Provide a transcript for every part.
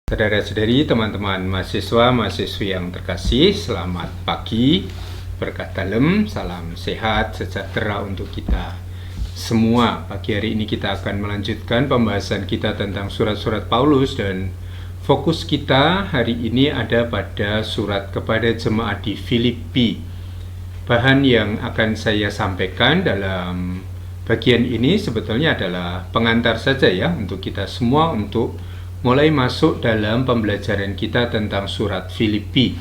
Saudara-saudari, teman-teman mahasiswa-mahasiswi yang terkasih, selamat pagi, berkat dalam, salam sehat, sejahtera untuk kita semua. Pagi hari ini kita akan melanjutkan pembahasan kita tentang surat-surat Paulus, dan fokus kita hari ini ada pada surat kepada jemaat di Filipi. Bahan yang akan saya sampaikan dalam bagian ini sebetulnya adalah pengantar saja ya, untuk kita semua untuk mulai masuk dalam pembelajaran kita tentang surat Filipi.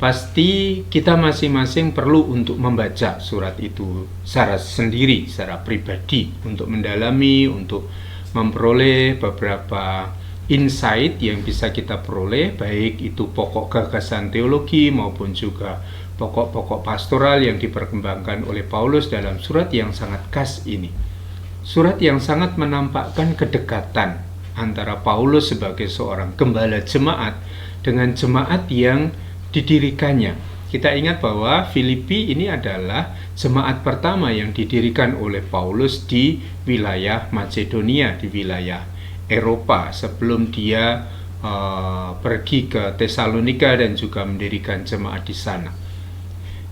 Pasti kita masing-masing perlu untuk membaca surat itu secara sendiri, secara pribadi, untuk mendalami, untuk memperoleh beberapa insight yang bisa kita peroleh, baik itu pokok gagasan teologi maupun juga pokok-pokok pastoral yang diperkembangkan oleh Paulus dalam surat yang sangat khas ini. Surat yang sangat menampakkan kedekatan antara Paulus sebagai seorang gembala jemaat dengan jemaat yang didirikannya. Kita ingat bahwa Filipi ini adalah jemaat pertama yang didirikan oleh Paulus di wilayah Macedonia, di wilayah Eropa, sebelum dia pergi ke Tesalonika dan juga mendirikan jemaat di sana.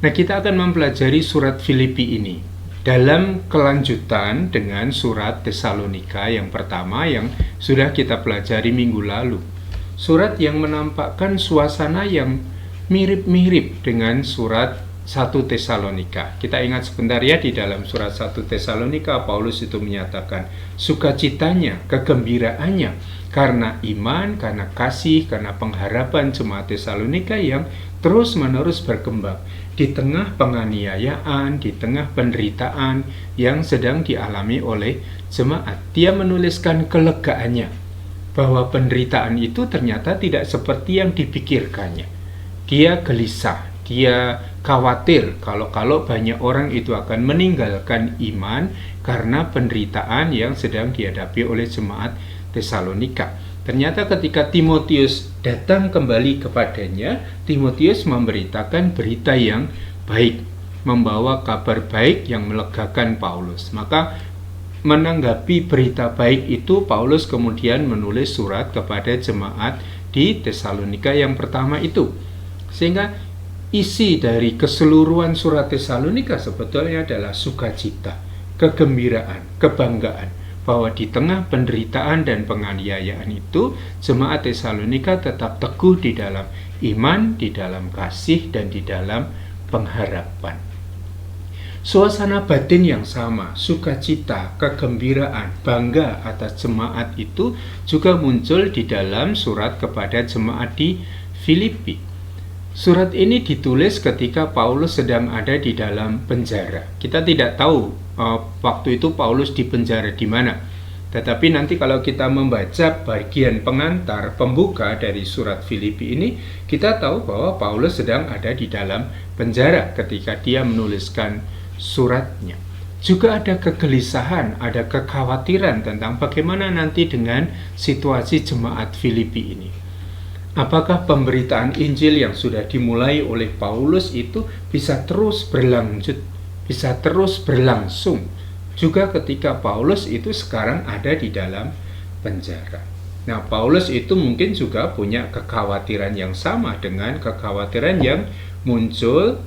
Nah, kita akan mempelajari surat Filipi ini dalam kelanjutan dengan surat Tesalonika yang pertama yang sudah kita pelajari minggu lalu. Surat yang menampakkan suasana yang mirip-mirip dengan surat 1 Tesalonika. Kita ingat sebentar ya, di dalam surat 1 Tesalonika Paulus itu menyatakan sukacitanya, kegembiraannya karena iman, karena kasih, karena pengharapan jemaat Tesalonika yang terus-menerus berkembang di tengah penganiayaan, di tengah penderitaan yang sedang dialami oleh jemaat. Dia menuliskan kelegaannya bahwa penderitaan itu ternyata tidak seperti yang dipikirkannya. Dia gelisah, dia khawatir kalau banyak orang itu akan meninggalkan iman karena penderitaan yang sedang dihadapi oleh jemaat Tesalonika. Ternyata ketika Timotius datang kembali kepadanya, Timotius memberitakan berita yang baik, membawa kabar baik yang melegakan Paulus. Maka menanggapi berita baik itu, Paulus kemudian menulis surat kepada jemaat di Tesalonika yang pertama itu. Sehingga isi dari keseluruhan surat Tesalonika sebetulnya adalah sukacita, kegembiraan, kebanggaan bahwa di tengah penderitaan dan penganiayaan itu, jemaat Tesalonika tetap teguh di dalam iman, di dalam kasih, dan di dalam pengharapan. Suasana batin yang sama, sukacita, kegembiraan, bangga atas jemaat itu juga muncul di dalam surat kepada jemaat di Filipi. Surat ini ditulis ketika Paulus sedang ada di dalam penjara. Kita tidak tahu waktu itu Paulus di penjara di mana. Tetapi nanti kalau kita membaca bagian pengantar, pembuka dari surat Filipi ini, kita tahu bahwa Paulus sedang ada di dalam penjara ketika dia menuliskan suratnya. Juga ada kegelisahan, ada kekhawatiran tentang bagaimana nanti dengan situasi jemaat Filipi ini. Apakah pemberitaan Injil yang sudah dimulai oleh Paulus itu bisa terus berlanjut, bisa terus berlangsung juga ketika Paulus itu sekarang ada di dalam penjara. Nah, Paulus itu mungkin juga punya kekhawatiran yang sama dengan kekhawatiran yang muncul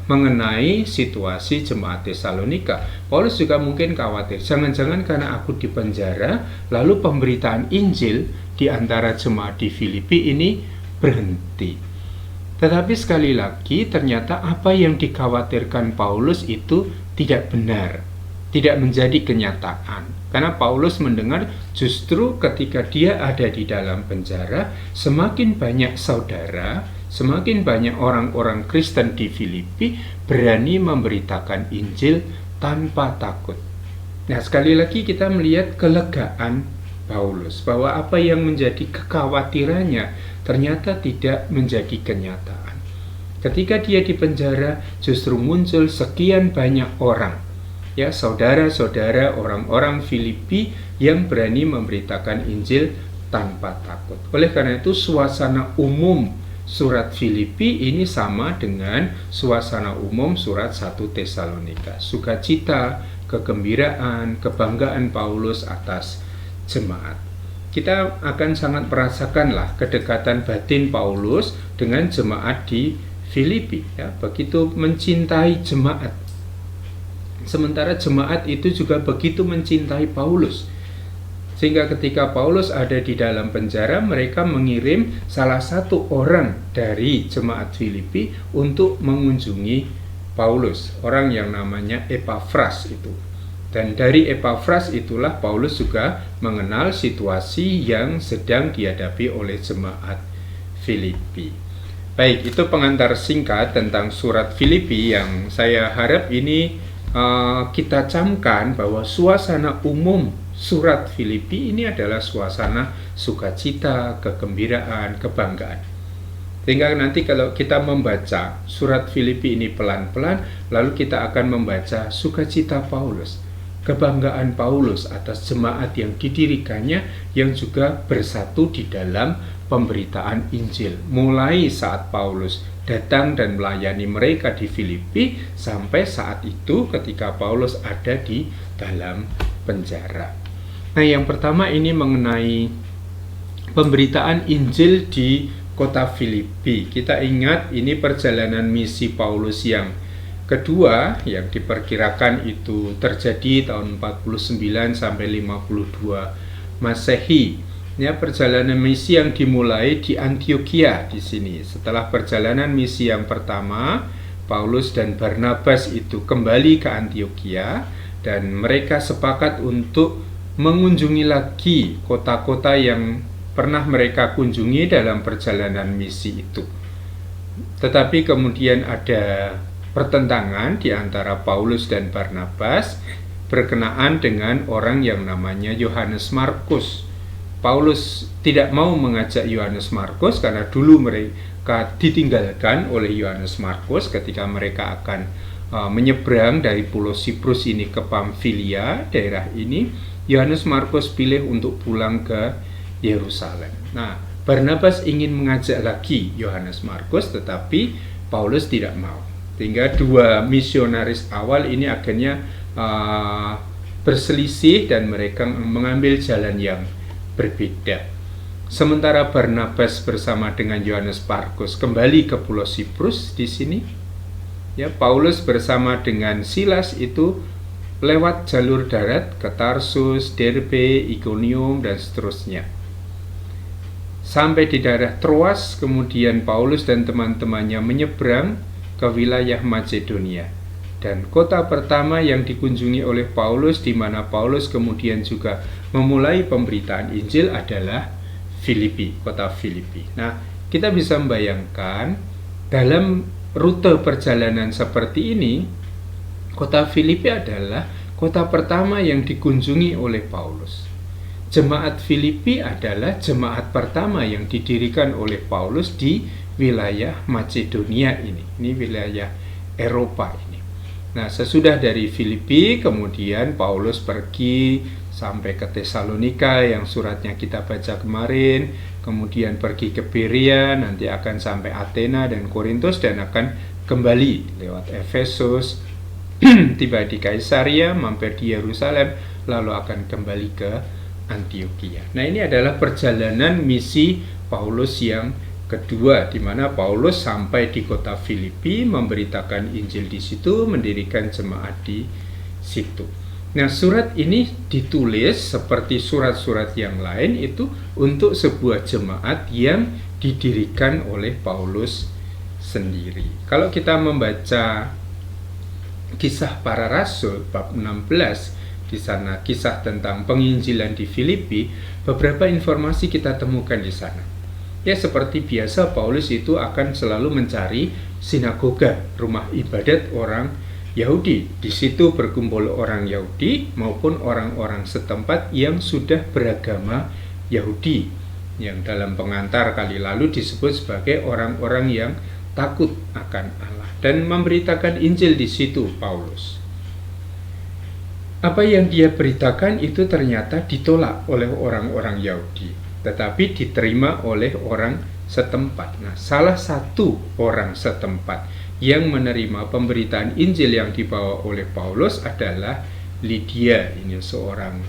mengenai situasi jemaat Tesalonika. Paulus juga mungkin khawatir, jangan-jangan karena aku di penjara, lalu pemberitaan Injil di antara jemaat di Filipi ini berhenti. Tetapi sekali lagi, ternyata apa yang dikhawatirkan Paulus itu tidak benar, tidak menjadi kenyataan. Karena Paulus mendengar justru ketika dia ada di dalam penjara, semakin banyak saudara, semakin banyak orang-orang Kristen di Filipi berani memberitakan Injil tanpa takut. Nah, sekali lagi kita melihat kelegaan Paulus bahwa apa yang menjadi kekhawatirannya ternyata tidak menjadi kenyataan. Ketika dia di penjara, justru muncul sekian banyak orang, ya, saudara-saudara orang-orang Filipi yang berani memberitakan Injil tanpa takut. Oleh karena itu, suasana umum surat Filipi ini sama dengan suasana umum surat 1 Tesalonika. Sukacita, kegembiraan, kebanggaan Paulus atas jemaat. kita akan sangat merasakanlah kedekatan batin Paulus dengan jemaat di Filipi, ya, begitu mencintai jemaat. Sementara jemaat itu juga begitu mencintai Paulus. Sehingga ketika Paulus ada di dalam penjara, mereka mengirim salah satu orang dari jemaat Filipi untuk mengunjungi Paulus, orang yang namanya Epafras itu. Dan dari Epafras itulah Paulus juga mengenal situasi yang sedang dihadapi oleh jemaat Filipi. Baik, itu pengantar singkat tentang surat Filipi yang saya harap ini kita camkan bahwa suasana umum surat Filipi ini adalah suasana sukacita, kegembiraan, kebanggaan. Sehingga nanti kalau kita membaca surat Filipi ini pelan-pelan, lalu kita akan membaca sukacita Paulus, kebanggaan Paulus atas jemaat yang didirikannya yang juga bersatu di dalam pemberitaan Injil. Mulai saat Paulus datang dan melayani mereka di Filipi sampai saat itu ketika Paulus ada di dalam penjara. Nah, yang pertama ini mengenai pemberitaan Injil di kota Filipi. Kita ingat ini perjalanan misi Paulus yang kedua yang diperkirakan itu terjadi tahun 49 sampai 52 Masehi. Ya, perjalanan misi yang dimulai di Antiokhia di sini. Setelah perjalanan misi yang pertama, Paulus dan Barnabas itu kembali ke Antiokhia dan mereka sepakat untuk mengunjungi lagi kota-kota yang pernah mereka kunjungi dalam perjalanan misi itu. Tetapi kemudian ada pertentangan di antara Paulus dan Barnabas berkenaan dengan orang yang namanya Yohanes Markus. Paulus tidak mau mengajak Yohanes Markus karena dulu mereka ditinggalkan oleh Yohanes Markus ketika mereka akan menyeberang dari pulau Siprus ini ke Pamfilia, daerah ini. Yohanes Markus pilih untuk pulang ke Yerusalem. Nah, Barnabas ingin mengajak lagi Yohanes Markus, tetapi Paulus tidak mau. Sehingga dua misionaris awal ini akhirnya berselisih dan mereka mengambil jalan yang berbeda. Sementara Barnabas bersama dengan Yohanes Markus kembali ke pulau Siprus di sini. Ya, Paulus bersama dengan Silas itu lewat jalur darat ke Tarsus, Derbe, Ikonium, dan seterusnya. Sampai di daerah Troas, kemudian Paulus dan teman-temannya menyeberang ke wilayah Macedonia. Dan kota pertama yang dikunjungi oleh Paulus, di mana Paulus kemudian juga memulai pemberitaan Injil adalah Filipi, kota Filipi. Nah, kita bisa membayangkan dalam rute perjalanan seperti ini, kota Filipi adalah kota pertama yang dikunjungi oleh Paulus. Jemaat Filipi adalah jemaat pertama yang didirikan oleh Paulus di wilayah Macedonia ini. Ini wilayah Eropa ini. Nah, sesudah dari Filipi, kemudian Paulus pergi sampai ke Tesalonika yang suratnya kita baca kemarin, kemudian pergi ke Berea, nanti akan sampai Athena dan Korintus dan akan kembali lewat Efesus, tiba di Kaisaria, mampir di Yerusalem, lalu akan kembali ke Antiokhia. Nah, ini adalah perjalanan misi Paulus yang kedua, di mana Paulus sampai di kota Filipi, memberitakan Injil di situ, mendirikan jemaat di situ. Nah, surat ini ditulis seperti surat-surat yang lain itu untuk sebuah jemaat yang didirikan oleh Paulus sendiri. Kalau kita membaca Kisah Para Rasul bab 16, di sana kisah tentang penginjilan di Filipi, beberapa informasi kita temukan di sana. Ya, seperti biasa Paulus itu akan selalu mencari sinagoga, rumah ibadat orang Yahudi. Di situ berkumpul orang Yahudi maupun orang-orang setempat yang sudah beragama Yahudi, yang dalam pengantar kali lalu disebut sebagai orang-orang yang takut akan Allah, dan memberitakan Injil di situ Paulus. Apa yang dia beritakan itu ternyata ditolak oleh orang-orang Yahudi, tetapi diterima oleh orang setempat. Nah, salah satu orang setempat yang menerima pemberitaan Injil yang dibawa oleh Paulus adalah Lydia. Ini seorang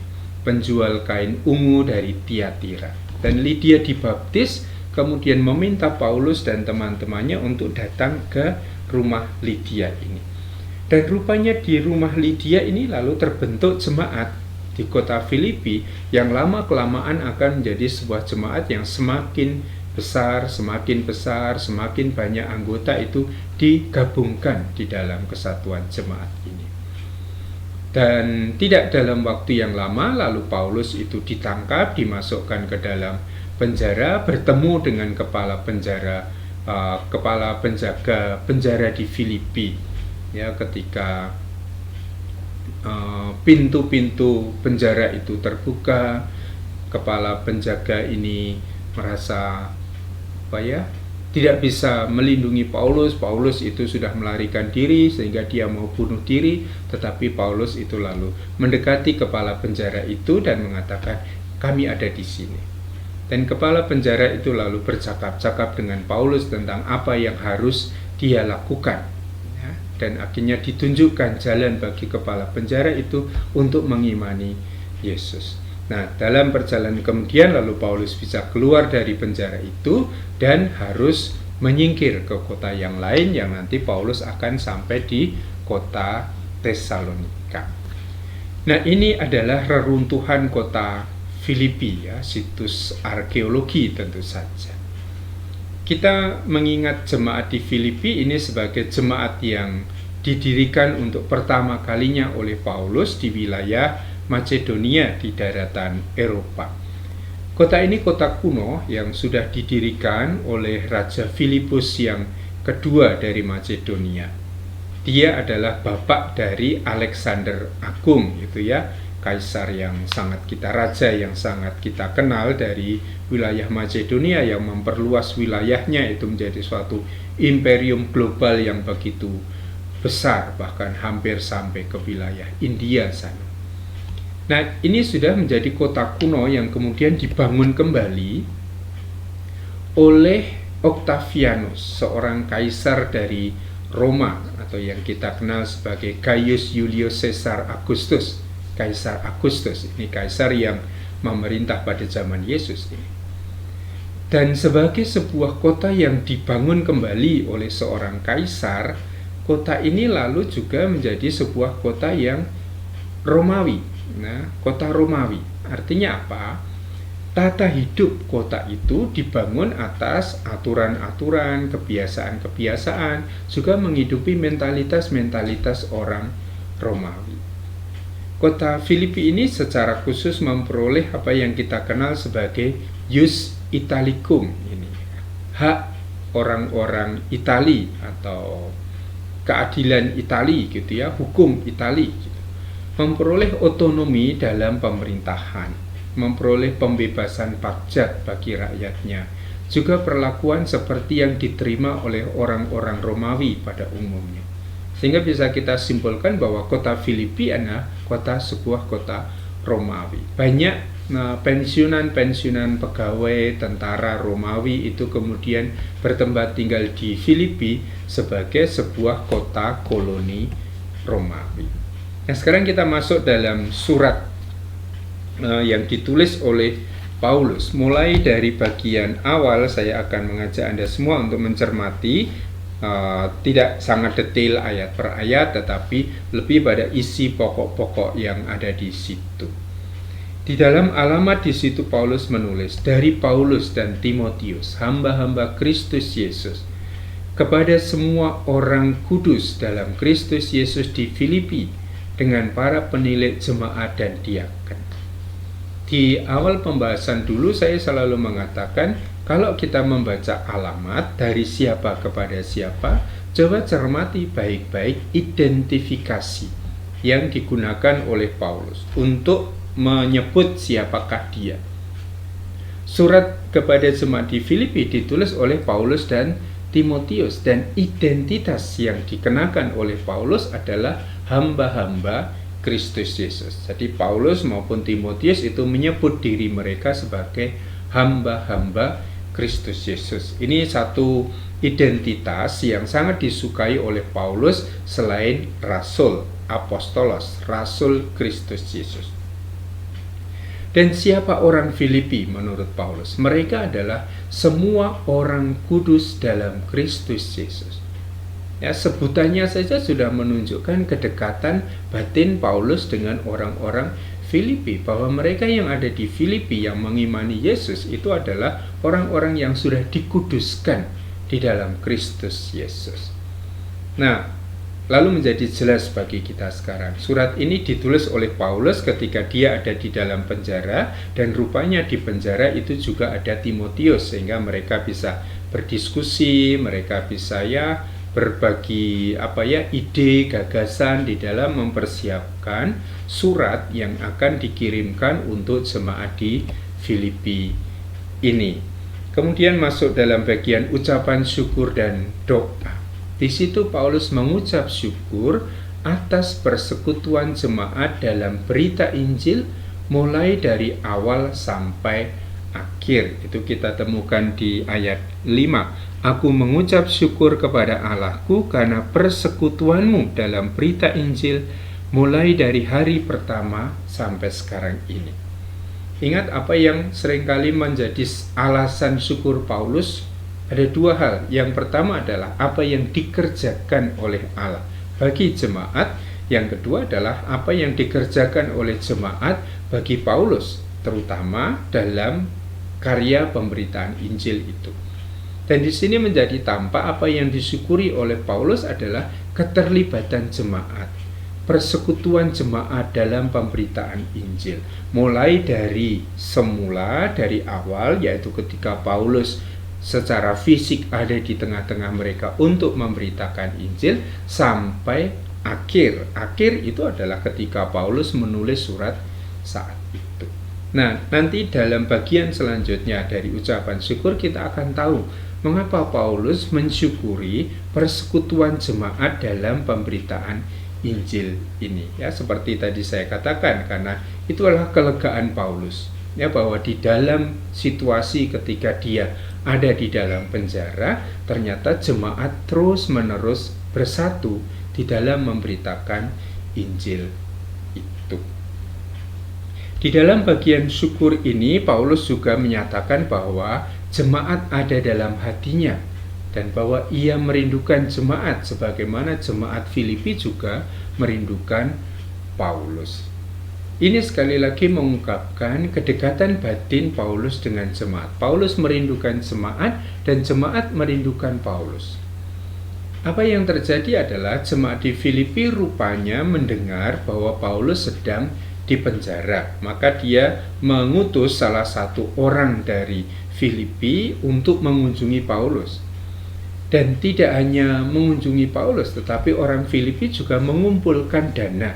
penjual kain ungu dari Tiatira. Dan Lydia dibaptis, kemudian meminta Paulus dan teman-temannya untuk datang ke rumah Lydia ini. Dan rupanya di rumah Lydia ini lalu terbentuk jemaat di kota Filipi yang lama-kelamaan akan menjadi sebuah jemaat yang semakin besar, semakin banyak anggota itu digabungkan di dalam kesatuan jemaat ini. Dan tidak dalam waktu yang lama lalu Paulus itu ditangkap, dimasukkan ke dalam penjara, bertemu dengan kepala penjaga penjara di Filipi. Ya, ketika pintu-pintu penjara itu terbuka, kepala penjaga ini merasa tidak bisa melindungi Paulus. Paulus itu sudah melarikan diri sehingga dia mau bunuh diri, tetapi Paulus itu lalu mendekati kepala penjara itu dan mengatakan, "Kami ada di sini." Dan kepala penjara itu lalu bercakap-cakap dengan Paulus tentang apa yang harus dia lakukan. Ya, dan akhirnya ditunjukkan jalan bagi kepala penjara itu untuk mengimani Yesus. Nah, dalam perjalanan kemudian lalu Paulus bisa keluar dari penjara itu dan harus menyingkir ke kota yang lain yang nanti Paulus akan sampai di kota Tesalonika. Nah, ini adalah reruntuhan kota Filipi, ya, situs arkeologi tentu saja. Kita mengingat jemaat di Filipi ini sebagai jemaat yang didirikan untuk pertama kalinya oleh Paulus di wilayah Macedonia di daratan Eropa. Kota ini kota kuno yang sudah didirikan oleh Raja Filipus yang kedua dari Macedonia. Dia adalah bapak dari Alexander Agung, gitu ya, kaisar yang sangat raja yang sangat kita kenal dari wilayah Macedonia yang memperluas wilayahnya itu menjadi suatu imperium global yang begitu besar, bahkan hampir sampai ke wilayah India sana. Nah, ini sudah menjadi kota kuno yang kemudian dibangun kembali oleh Octavianus, seorang kaisar dari Roma atau yang kita kenal sebagai Gaius Julius Caesar Augustus. Kaisar Augustus ini kaisar yang memerintah pada zaman Yesus ini. Dan sebagai sebuah kota yang dibangun kembali oleh seorang kaisar, kota ini lalu juga menjadi sebuah kota yang Romawi. Nah, kota Romawi artinya apa? Tata hidup kota itu dibangun atas aturan-aturan, kebiasaan-kebiasaan, juga menghidupi mentalitas-mentalitas orang Romawi. Kota Filipi ini secara khusus memperoleh apa yang kita kenal sebagai Ius Italicum, ini hak orang-orang Itali atau keadilan Itali, gitu ya, hukum Itali, gitu. Memperoleh otonomi dalam pemerintahan, memperoleh pembebasan pajak bagi rakyatnya, juga perlakuan seperti yang diterima oleh orang-orang Romawi pada umumnya. Sehingga bisa kita simpulkan bahwa kota Filipi adalah sebuah kota Romawi. Banyak pensiunan pegawai tentara Romawi itu kemudian bertempat tinggal di Filipi sebagai sebuah kota koloni Romawi. Nah, sekarang kita masuk dalam surat yang ditulis oleh Paulus. Mulai dari bagian awal saya akan mengajak Anda semua untuk mencermati, tidak sangat detail ayat per ayat, tetapi lebih pada isi pokok-pokok yang ada di situ. Di dalam alamat di situ Paulus menulis, dari Paulus dan Timotius, hamba-hamba Kristus Yesus, kepada semua orang kudus dalam Kristus Yesus di Filipi, dengan para penilik jemaat dan diaken. Di awal pembahasan dulu saya selalu mengatakan, kalau kita membaca alamat dari siapa kepada siapa, coba cermati baik-baik identifikasi yang digunakan oleh Paulus untuk menyebut siapakah dia. Surat kepada jemaat di Filipi ditulis oleh Paulus dan Timotius, dan identitas yang dikenakan oleh Paulus adalah hamba-hamba Kristus Yesus. Jadi Paulus maupun Timotius itu menyebut diri mereka sebagai hamba-hamba Kristus Yesus. Ini satu identitas yang sangat disukai oleh Paulus selain rasul, apostolos, rasul Kristus Yesus. Dan siapa orang Filipi menurut Paulus? Mereka adalah semua orang kudus dalam Kristus Yesus. Ya, sebutannya saja sudah menunjukkan kedekatan batin Paulus dengan orang-orang Filipi, bahwa mereka yang ada di Filipi yang mengimani Yesus itu adalah orang-orang yang sudah dikuduskan di dalam Kristus Yesus. Nah, lalu menjadi jelas bagi kita sekarang. Surat ini ditulis oleh Paulus ketika dia ada di dalam penjara, dan rupanya di penjara itu juga ada Timotius, sehingga mereka bisa berdiskusi, mereka bisa berbagi ide, gagasan di dalam mempersiapkan surat yang akan dikirimkan untuk jemaat di Filipi ini. Kemudian masuk dalam bagian ucapan syukur dan doa. Di situ Paulus mengucap syukur atas persekutuan jemaat dalam berita Injil mulai dari awal sampai akhir. Itu kita temukan di ayat 5. Aku mengucap syukur kepada Allahku karena persekutuanmu dalam berita Injil mulai dari hari pertama sampai sekarang ini. Ingat apa yang seringkali menjadi alasan syukur Paulus? Ada dua hal. Yang pertama adalah apa yang dikerjakan oleh Allah bagi jemaat. Yang kedua adalah apa yang dikerjakan oleh jemaat bagi Paulus, terutama dalam karya pemberitaan Injil itu. Dan di sini menjadi tampak apa yang disyukuri oleh Paulus adalah keterlibatan jemaat, persekutuan jemaat dalam pemberitaan Injil. Mulai dari semula, dari awal, yaitu ketika Paulus secara fisik ada di tengah-tengah mereka untuk memberitakan Injil, sampai akhir. Akhir itu adalah ketika Paulus menulis surat saat itu. Nah, nanti dalam bagian selanjutnya dari ucapan syukur kita akan tahu mengapa Paulus mensyukuri persekutuan jemaat dalam pemberitaan Injil ini. Ya, seperti tadi saya katakan, karena itu adalah kelegaan Paulus. Ya, bahwa di dalam situasi ketika dia ada di dalam penjara, ternyata jemaat terus-menerus bersatu di dalam memberitakan Injil itu. Di dalam bagian syukur ini, Paulus juga menyatakan bahwa jemaat ada dalam hatinya, dan bahwa ia merindukan jemaat sebagaimana jemaat Filipi juga merindukan Paulus. Ini sekali lagi mengungkapkan kedekatan batin Paulus dengan jemaat. Paulus merindukan jemaat dan jemaat merindukan Paulus. Apa yang terjadi adalah jemaat di Filipi rupanya mendengar bahwa Paulus sedang di penjara. Maka dia mengutus salah satu orang dari Filipi untuk mengunjungi Paulus. Dan tidak hanya mengunjungi Paulus, tetapi orang Filipi juga mengumpulkan dana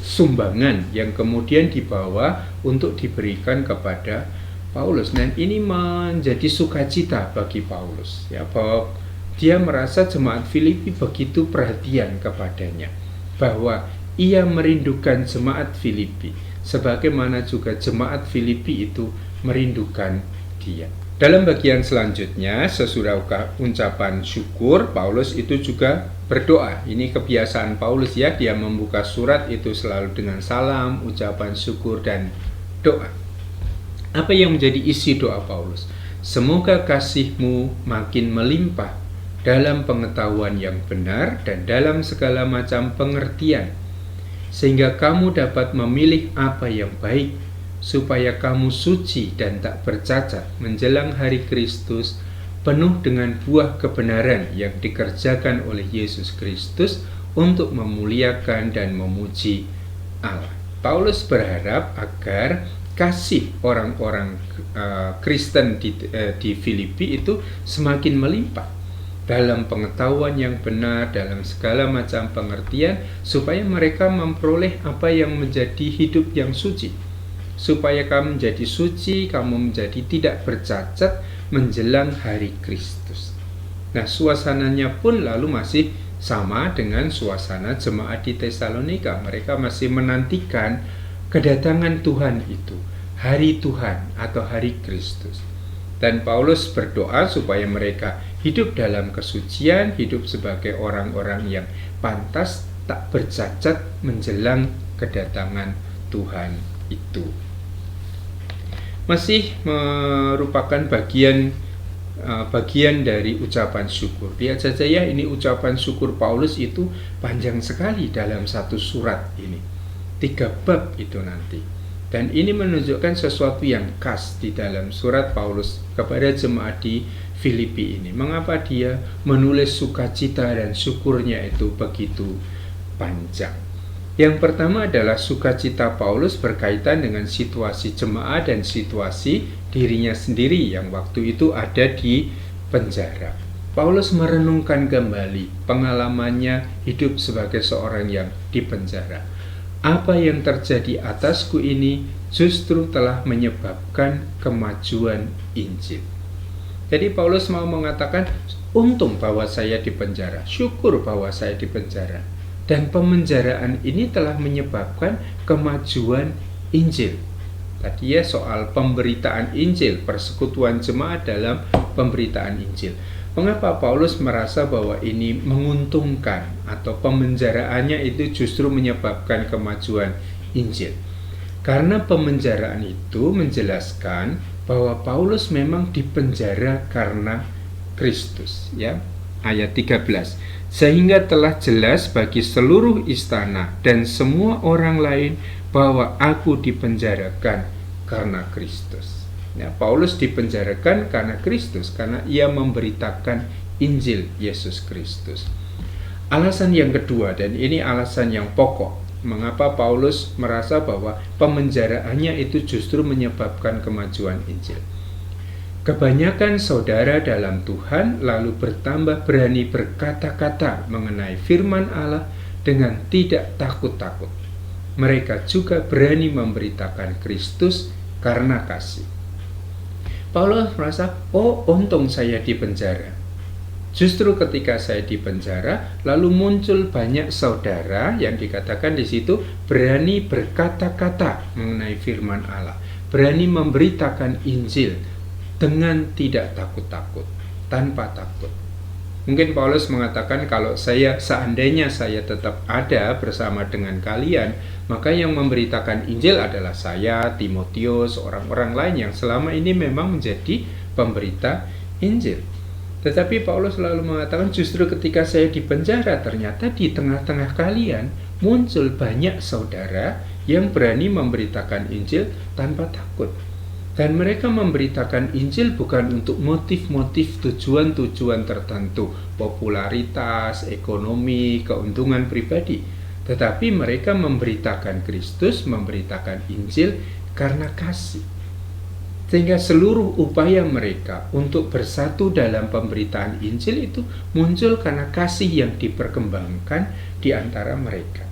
sumbangan yang kemudian dibawa untuk diberikan kepada Paulus. Dan ini menjadi sukacita bagi Paulus, ya, bahwa dia merasa jemaat Filipi begitu perhatian kepadanya, bahwa ia merindukan jemaat Filipi sebagaimana juga jemaat Filipi itu merindukan dia. Dalam bagian selanjutnya, sesudah ucapan syukur, Paulus itu juga berdoa. Ini kebiasaan Paulus, ya, dia membuka surat itu selalu dengan salam, ucapan syukur, dan doa. Apa yang menjadi isi doa Paulus? Semoga kasih-Mu makin melimpah dalam pengetahuan yang benar dan dalam segala macam pengertian, sehingga kamu dapat memilih apa yang baik, supaya kamu suci dan tak bercacat menjelang hari Kristus, penuh dengan buah kebenaran yang dikerjakan oleh Yesus Kristus untuk memuliakan dan memuji Allah. Paulus berharap agar kasih orang-orang Kristen di Filipi itu semakin melimpah dalam pengetahuan yang benar, dalam segala macam pengertian, supaya mereka memperoleh apa yang menjadi hidup yang suci. Supaya kamu menjadi suci, kamu menjadi tidak bercacat menjelang hari Kristus. Nah, suasananya pun lalu masih sama dengan suasana jemaat di Tesalonika. Mereka masih menantikan kedatangan Tuhan itu, hari Tuhan atau hari Kristus. Dan Paulus berdoa supaya mereka hidup dalam kesucian, hidup sebagai orang-orang yang pantas, tak bercacat menjelang kedatangan Tuhan itu. masih merupakan bagian dari ucapan syukur. Lihat saja ya, ini ucapan syukur Paulus itu panjang sekali dalam satu surat ini, 3 bab itu nanti. Dan ini menunjukkan sesuatu yang khas di dalam surat Paulus kepada jemaat di Filipi ini. Mengapa dia menulis sukacita dan syukurnya itu begitu panjang? Yang pertama adalah sukacita Paulus berkaitan dengan situasi jemaat dan situasi dirinya sendiri yang waktu itu ada di penjara. Paulus merenungkan kembali pengalamannya hidup sebagai seorang yang di penjara. Apa yang terjadi atasku ini justru telah menyebabkan kemajuan Injil. Jadi Paulus mau mengatakan, untung bahwa saya di penjara, syukur bahwa saya di penjara. Dan pemenjaraan ini telah menyebabkan kemajuan Injil. Tadi ya soal pemberitaan Injil, persekutuan jemaat dalam pemberitaan Injil. Mengapa Paulus merasa bahwa ini menguntungkan atau pemenjaraannya itu justru menyebabkan kemajuan Injil? Karena pemenjaraan itu menjelaskan bahwa Paulus memang dipenjara karena Kristus, ya. Ayat 13. Sehingga telah jelas bagi seluruh istana dan semua orang lain bahwa aku dipenjarakan karena Kristus. Ya, Paulus dipenjarakan karena Kristus, karena ia memberitakan Injil Yesus Kristus. Alasan yang kedua, dan ini alasan yang pokok, mengapa Paulus merasa bahwa pemenjaraannya itu justru menyebabkan kemajuan Injil. Kebanyakan saudara dalam Tuhan lalu bertambah berani berkata-kata mengenai firman Allah dengan tidak takut-takut. Mereka juga berani memberitakan Kristus karena kasih. Paulus merasa, oh untung saya di penjara. Justru ketika saya di penjara, lalu muncul banyak saudara yang dikatakan di situ berani berkata-kata mengenai firman Allah, berani memberitakan Injil dengan tidak takut-takut, tanpa takut. Mungkin Paulus mengatakan, kalau seandainya saya tetap ada bersama dengan kalian, maka yang memberitakan Injil adalah saya, Timotius, orang-orang lain yang selama ini memang menjadi pemberita Injil. Tetapi Paulus selalu mengatakan, justru ketika saya di penjara, ternyata di tengah-tengah kalian muncul banyak saudara yang berani memberitakan Injil tanpa takut. Dan mereka memberitakan Injil bukan untuk motif-motif tujuan-tujuan tertentu, popularitas, ekonomi, keuntungan pribadi. Tetapi mereka memberitakan Kristus, memberitakan Injil karena kasih. Sehingga seluruh upaya mereka untuk bersatu dalam pemberitaan Injil itu muncul karena kasih yang diperkembangkan di antara mereka.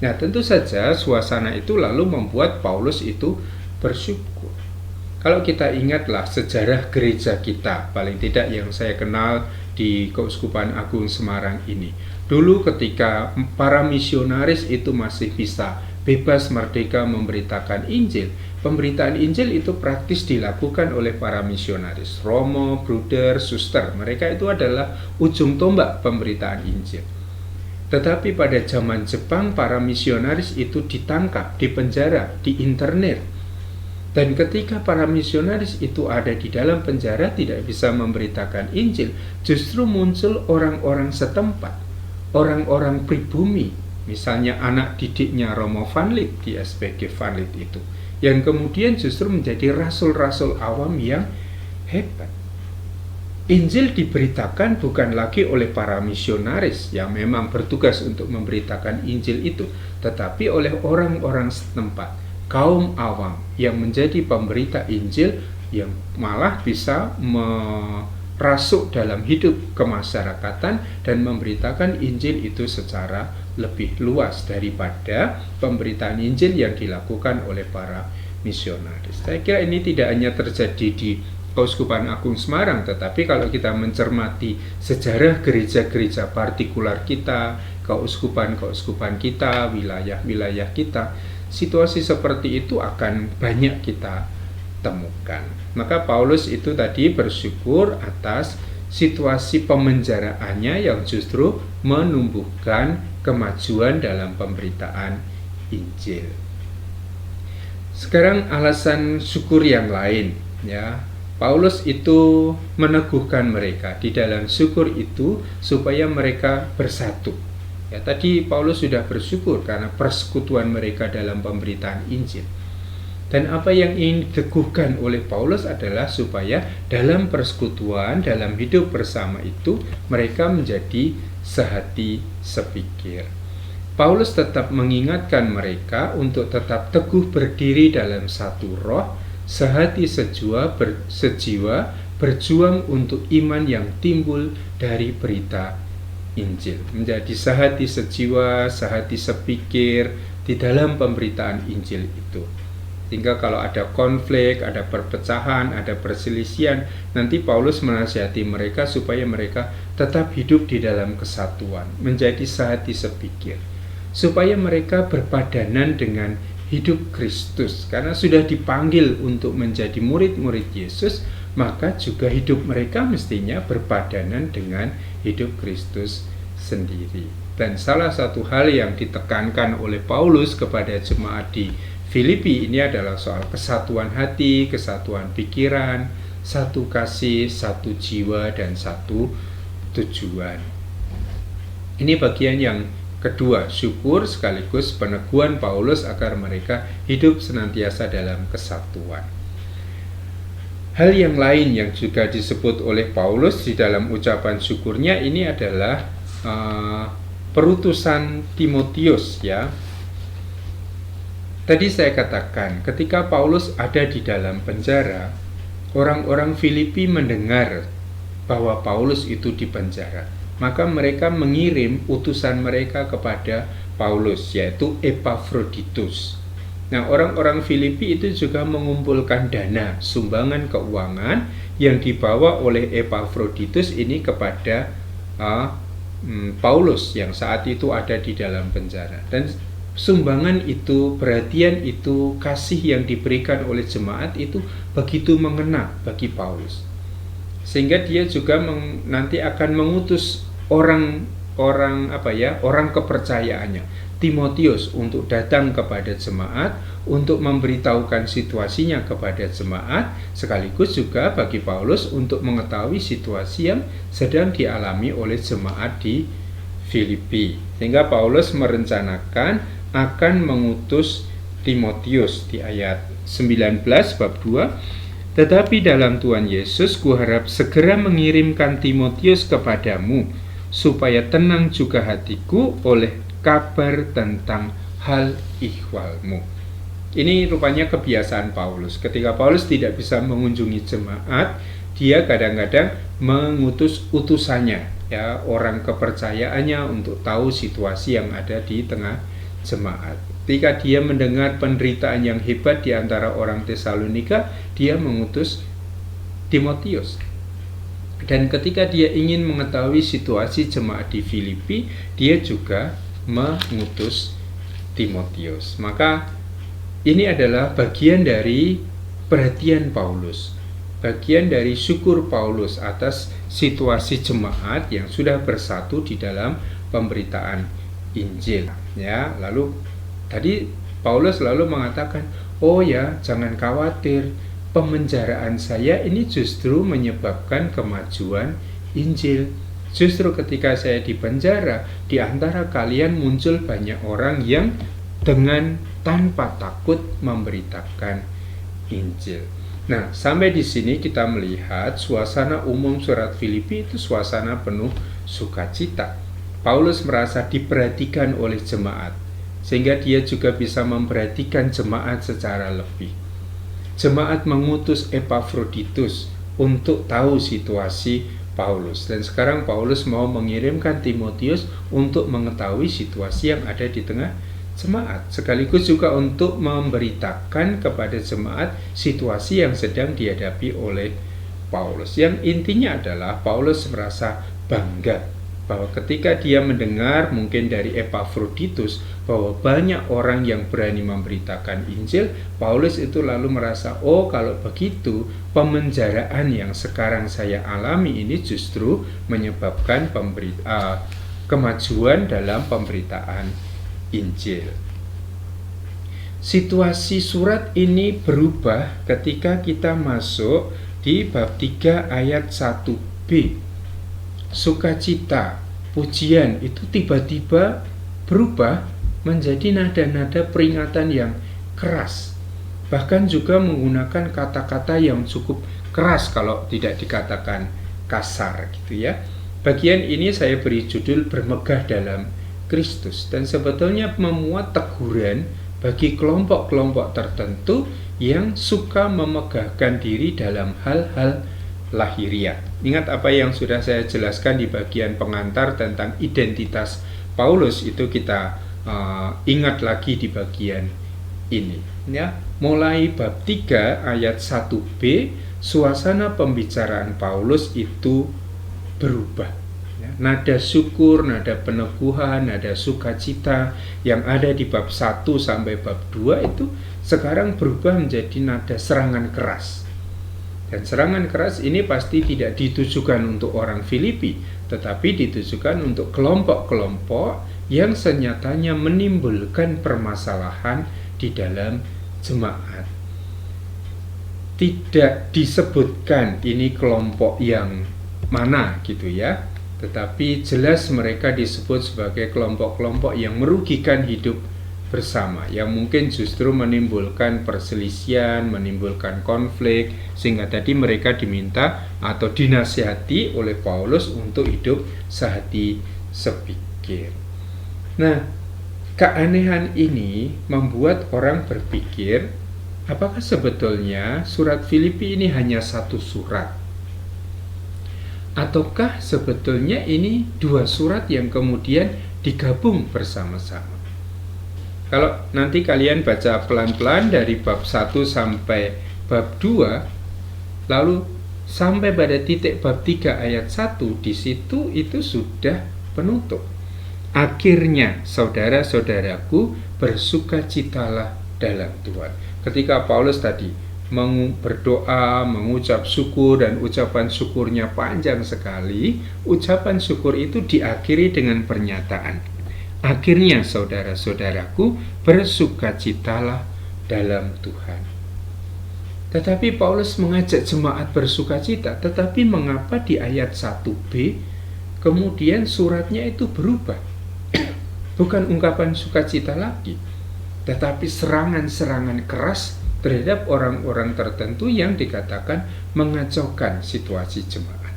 Nah, tentu saja suasana itu lalu membuat Paulus itu bersyukur. Kalau kita ingatlah sejarah gereja kita, paling tidak yang saya kenal di Keuskupan Agung Semarang ini. Dulu ketika para misionaris itu masih bisa bebas merdeka memberitakan Injil, pemberitaan Injil itu praktis dilakukan oleh para misionaris. Romo, bruder, suster, mereka itu adalah ujung tombak pemberitaan Injil. Tetapi pada zaman Jepang, para misionaris itu ditangkap, dipenjara, diinternir. Dan ketika para misionaris itu ada di dalam penjara, tidak bisa memberitakan Injil, justru muncul orang-orang setempat, orang-orang pribumi, misalnya anak didiknya Romo Van Lith di SPG Van Lith itu, yang kemudian justru menjadi rasul-rasul awam yang hebat. Injil diberitakan bukan lagi oleh para misionaris yang memang bertugas untuk memberitakan Injil itu, tetapi oleh orang-orang setempat, kaum awam yang menjadi pemberita Injil, yang malah bisa merasuk dalam hidup kemasyarakatan dan memberitakan Injil itu secara lebih luas daripada pemberitaan Injil yang dilakukan oleh para misionaris. Saya kira ini tidak hanya terjadi di Keuskupan Agung Semarang, tetapi kalau kita mencermati sejarah gereja-gereja partikular kita, keuskupan-keuskupan kita, wilayah-wilayah kita, situasi seperti itu akan banyak kita temukan. Maka Paulus itu tadi bersyukur atas situasi pemenjaraannya yang justru menumbuhkan kemajuan dalam pemberitaan Injil. Sekarang alasan syukur yang lain, ya. Paulus itu meneguhkan mereka di dalam syukur itu supaya mereka bersatu. Ya, tadi Paulus sudah bersyukur karena persekutuan mereka dalam pemberitaan Injil. Dan apa yang ingin diteguhkan oleh Paulus adalah supaya dalam persekutuan, dalam hidup bersama itu mereka menjadi sehati sepikir. Paulus tetap mengingatkan mereka untuk tetap teguh berdiri dalam satu roh, sehati sejiwa, berjuang untuk iman yang timbul dari berita Injil. Menjadi sehati sejiwa, sehati sepikir di dalam pemberitaan Injil itu. Sehingga kalau ada konflik, ada perpecahan, ada perselisihan, nanti Paulus menasihati mereka supaya mereka tetap hidup di dalam kesatuan, menjadi sehati sepikir. Supaya mereka berpadanan dengan hidup Kristus, karena sudah dipanggil untuk menjadi murid-murid Yesus, maka juga hidup mereka mestinya berpadanan dengan hidup Kristus sendiri. Dan salah satu hal yang ditekankan oleh Paulus kepada jemaat di Filipi ini adalah soal kesatuan hati, kesatuan pikiran, satu kasih, satu jiwa, dan satu tujuan. Ini bagian yang kedua, syukur sekaligus peneguhan Paulus agar mereka hidup senantiasa dalam kesatuan. Hal yang lain yang juga disebut oleh Paulus di dalam ucapan syukurnya ini adalah perutusan Timotius, ya. Tadi saya katakan, ketika Paulus ada di dalam penjara, orang-orang Filipi mendengar bahwa Paulus itu di penjara. Maka mereka mengirim utusan mereka kepada Paulus, yaitu Epafroditus. Nah, orang-orang Filipi itu juga mengumpulkan dana, sumbangan keuangan yang dibawa oleh Epafroditus ini kepada Paulus yang saat itu ada di dalam penjara. Dan sumbangan itu, perhatian itu, kasih yang diberikan oleh jemaat itu begitu mengena bagi Paulus. Sehingga dia juga nanti akan mengutus orang kepercayaannya, Timotius, untuk datang kepada jemaat, untuk memberitahukan situasinya kepada jemaat, sekaligus juga bagi Paulus untuk mengetahui situasi yang sedang dialami oleh jemaat di Filipi. Sehingga Paulus merencanakan akan mengutus Timotius di ayat 19 bab 2. Tetapi dalam Tuhan Yesus kuharap segera mengirimkan Timotius kepadamu, supaya tenang juga hatiku oleh kabar tentang hal ihwalmu. Ini rupanya kebiasaan Paulus. Ketika Paulus tidak bisa mengunjungi jemaat, dia kadang-kadang mengutus utusannya, ya, orang kepercayaannya untuk tahu situasi yang ada di tengah jemaat. Ketika dia mendengar penderitaan yang hebat di antara orang Tesalonika, dia mengutus Timotius. Dan ketika dia ingin mengetahui situasi jemaat di Filipi, dia juga mengutus Timotius. Maka ini adalah bagian dari perhatian Paulus, bagian dari syukur Paulus atas situasi jemaat yang sudah bersatu di dalam pemberitaan Injil, ya. Lalu tadi Paulus lalu mengatakan, oh ya, jangan khawatir, pemenjaraan saya ini justru menyebabkan kemajuan Injil. Justru ketika saya di penjara, di antara kalian muncul banyak orang yang dengan tanpa takut memberitakan Injil. Nah, sampai di sini kita melihat suasana umum surat Filipi itu suasana penuh sukacita. Paulus merasa diperhatikan oleh jemaat, sehingga dia juga bisa memperhatikan jemaat secara lebih. Jemaat mengutus Epafroditus untuk tahu situasi Paulus, dan sekarang Paulus mau mengirimkan Timotius untuk mengetahui situasi yang ada di tengah jemaat, sekaligus juga untuk memberitakan kepada jemaat situasi yang sedang dihadapi oleh Paulus. Yang intinya adalah Paulus merasa bangga bahwa ketika dia mendengar mungkin dari Epafroditus bahwa banyak orang yang berani memberitakan Injil, Paulus itu lalu merasa, oh kalau begitu pemenjaraan yang sekarang saya alami ini justru menyebabkan kemajuan dalam pemberitaan Injil. Situasi surat ini berubah ketika kita masuk di bab 3 ayat 1b. Sukacita, pujian itu tiba-tiba berubah menjadi nada-nada peringatan yang keras. Bahkan juga menggunakan kata-kata yang cukup keras kalau tidak dikatakan kasar gitu ya. Bagian ini saya beri judul bermegah dalam Kristus, dan sebetulnya memuat teguran bagi kelompok-kelompok tertentu yang suka memegahkan diri dalam hal-hal lahiriah. Ingat apa yang sudah saya jelaskan di bagian pengantar tentang identitas Paulus, itu kita ingat lagi di bagian ini ya. Mulai bab 3 ayat 1b, suasana pembicaraan Paulus itu berubah ya. Nada syukur, nada peneguhan, nada sukacita yang ada di bab 1 sampai bab 2 itu sekarang berubah menjadi nada serangan keras. Dan serangan keras ini pasti tidak ditujukan untuk orang Filipi, tetapi ditujukan untuk kelompok-kelompok yang senyatanya menimbulkan permasalahan di dalam jemaat. Tidak disebutkan ini kelompok yang mana gitu ya, tetapi jelas mereka disebut sebagai kelompok-kelompok yang merugikan hidup bersama, yang mungkin justru menimbulkan perselisihan, menimbulkan konflik, sehingga tadi mereka diminta atau dinasihati oleh Paulus untuk hidup sehati sepikir. Nah, keanehan ini membuat orang berpikir, apakah sebetulnya surat Filipi ini hanya satu surat? Ataukah sebetulnya ini dua surat yang kemudian digabung bersama-sama? Kalau nanti kalian baca pelan-pelan dari bab 1 sampai bab 2, lalu sampai pada titik bab 3 ayat 1, di situ itu sudah penutup. Akhirnya, saudara-saudaraku, bersukacitalah dalam Tuhan. Ketika Paulus tadi berdoa, mengucap syukur, dan ucapan syukurnya panjang sekali, ucapan syukur itu diakhiri dengan pernyataan, akhirnya saudara-saudaraku, bersukacitalah dalam Tuhan. Tetapi Paulus mengajak jemaat bersukacita, tetapi mengapa di ayat 1b kemudian suratnya itu berubah? Bukan ungkapan sukacita lagi, tetapi serangan-serangan keras terhadap orang-orang tertentu yang dikatakan mengacaukan situasi jemaat.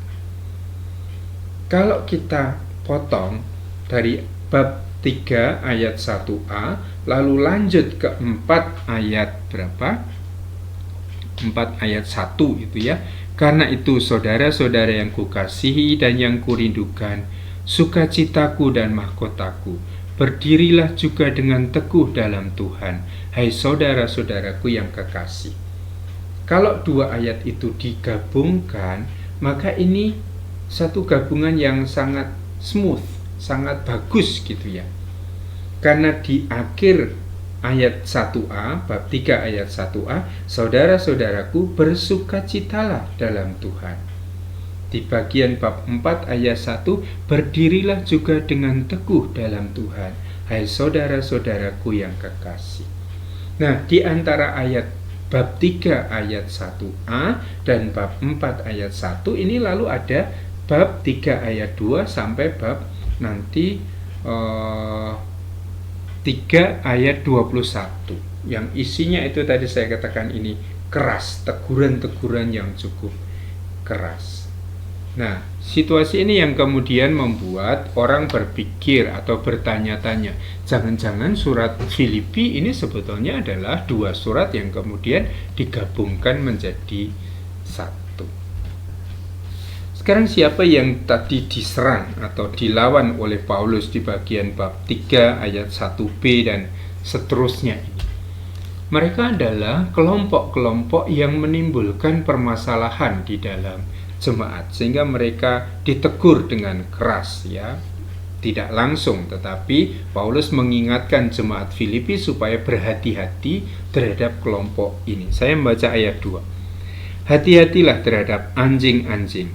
Kalau kita potong dari bab 3 ayat 1a, lalu lanjut ke 4 ayat berapa? 4 ayat 1 itu ya. Karena itu saudara-saudara yang kukasihi dan yang kurindukan, sukacitaku dan mahkotaku, berdirilah juga dengan teguh dalam Tuhan, hai saudara-saudaraku yang kekasih. Kalau dua ayat itu digabungkan, maka ini satu gabungan yang sangat smooth, sangat bagus gitu ya. Karena di akhir ayat 1a, bab 3 ayat 1a, saudara-saudaraku, bersukacitalah dalam Tuhan. Di bagian bab 4 ayat 1, berdirilah juga dengan teguh dalam Tuhan, hai saudara-saudaraku yang kekasih. Nah, di antara ayat bab 3 ayat 1a dan bab 4 ayat 1 ini lalu ada bab 3 ayat 2 sampai bab nanti 3 ayat 21 yang isinya itu tadi saya katakan ini keras, teguran-teguran yang cukup keras. Nah, situasi ini yang kemudian membuat orang berpikir atau bertanya-tanya, jangan-jangan surat Filipi ini sebetulnya adalah dua surat yang kemudian digabungkan menjadi satu. Sekarang siapa yang tadi diserang atau dilawan oleh Paulus di bagian bab 3 ayat 1b dan seterusnya ini? Mereka adalah kelompok-kelompok yang menimbulkan permasalahan di dalam jemaat, sehingga mereka ditegur dengan keras ya. Tidak langsung, tetapi Paulus mengingatkan jemaat Filipi supaya berhati-hati terhadap kelompok ini. Saya membaca ayat 2. Hati-hatilah terhadap anjing-anjing.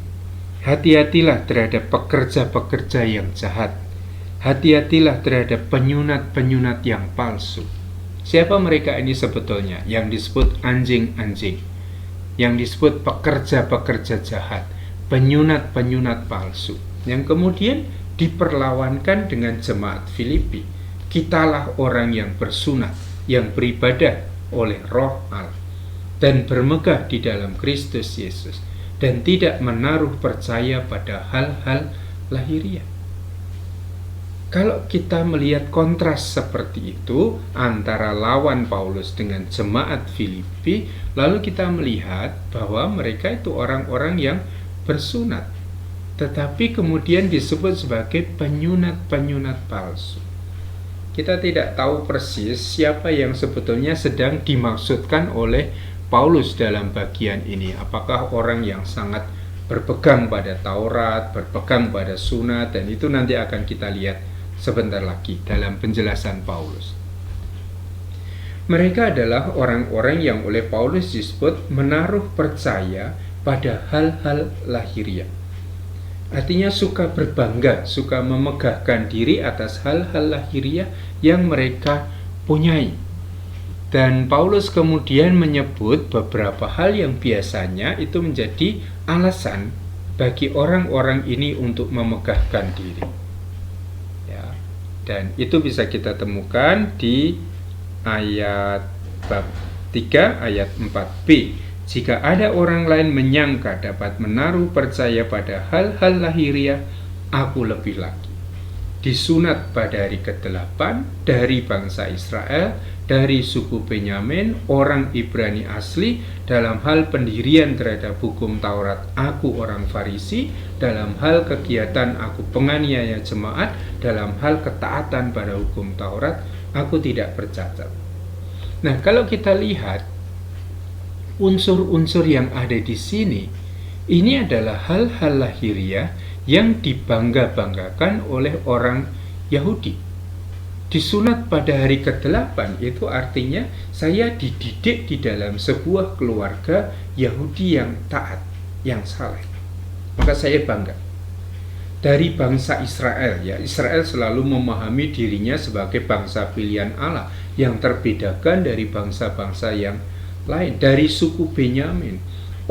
Hati-hatilah terhadap pekerja-pekerja yang jahat. Hati-hatilah terhadap penyunat-penyunat yang palsu. Siapa mereka ini sebetulnya? Yang disebut anjing-anjing, yang disebut pekerja-pekerja jahat, penyunat-penyunat palsu, yang kemudian diperlawankan dengan jemaat Filipi. Kitalah orang yang bersunat, yang beribadah oleh Roh Allah, dan bermegah di dalam Kristus Yesus, dan tidak menaruh percaya pada hal-hal lahiriah. Kalau kita melihat kontras seperti itu antara lawan Paulus dengan jemaat Filipi, lalu kita melihat bahwa mereka itu orang-orang yang bersunat, tetapi kemudian disebut sebagai penyunat-penyunat palsu. Kita tidak tahu persis siapa yang sebetulnya sedang dimaksudkan oleh Paulus dalam bagian ini. Apakah orang yang sangat berpegang pada Taurat, berpegang pada sunat, dan itu nanti akan kita lihat sebentar lagi dalam penjelasan Paulus. Mereka adalah orang-orang yang oleh Paulus disebut menaruh percaya pada hal-hal lahiriah. Artinya suka berbangga, suka memegahkan diri atas hal-hal lahiriah yang mereka punyai. Dan Paulus kemudian menyebut beberapa hal yang biasanya itu menjadi alasan bagi orang-orang ini untuk memegahkan diri. Dan itu bisa kita temukan di ayat bab 3 ayat 4b. Jika ada orang lain menyangka dapat menaruh percaya pada hal-hal lahiriah, aku lebih lagi. Disunat pada hari ke-8 dari bangsa Israel, dari suku Benyamin, orang Ibrani asli, dalam hal pendirian terhadap hukum Taurat, aku orang Farisi, dalam hal kegiatan aku penganiaya jemaat, dalam hal ketaatan pada hukum Taurat, aku tidak bercacat. Nah, kalau kita lihat unsur-unsur yang ada di sini, ini adalah hal-hal lahiriah yang dibangga-banggakan oleh orang Yahudi. Disunat pada hari ke-8 itu artinya saya dididik di dalam sebuah keluarga Yahudi yang taat, yang saleh. Maka saya bangga. Dari bangsa Israel, ya, Israel selalu memahami dirinya sebagai bangsa pilihan Allah yang terbedakan dari bangsa-bangsa yang lain. Dari suku Benyamin,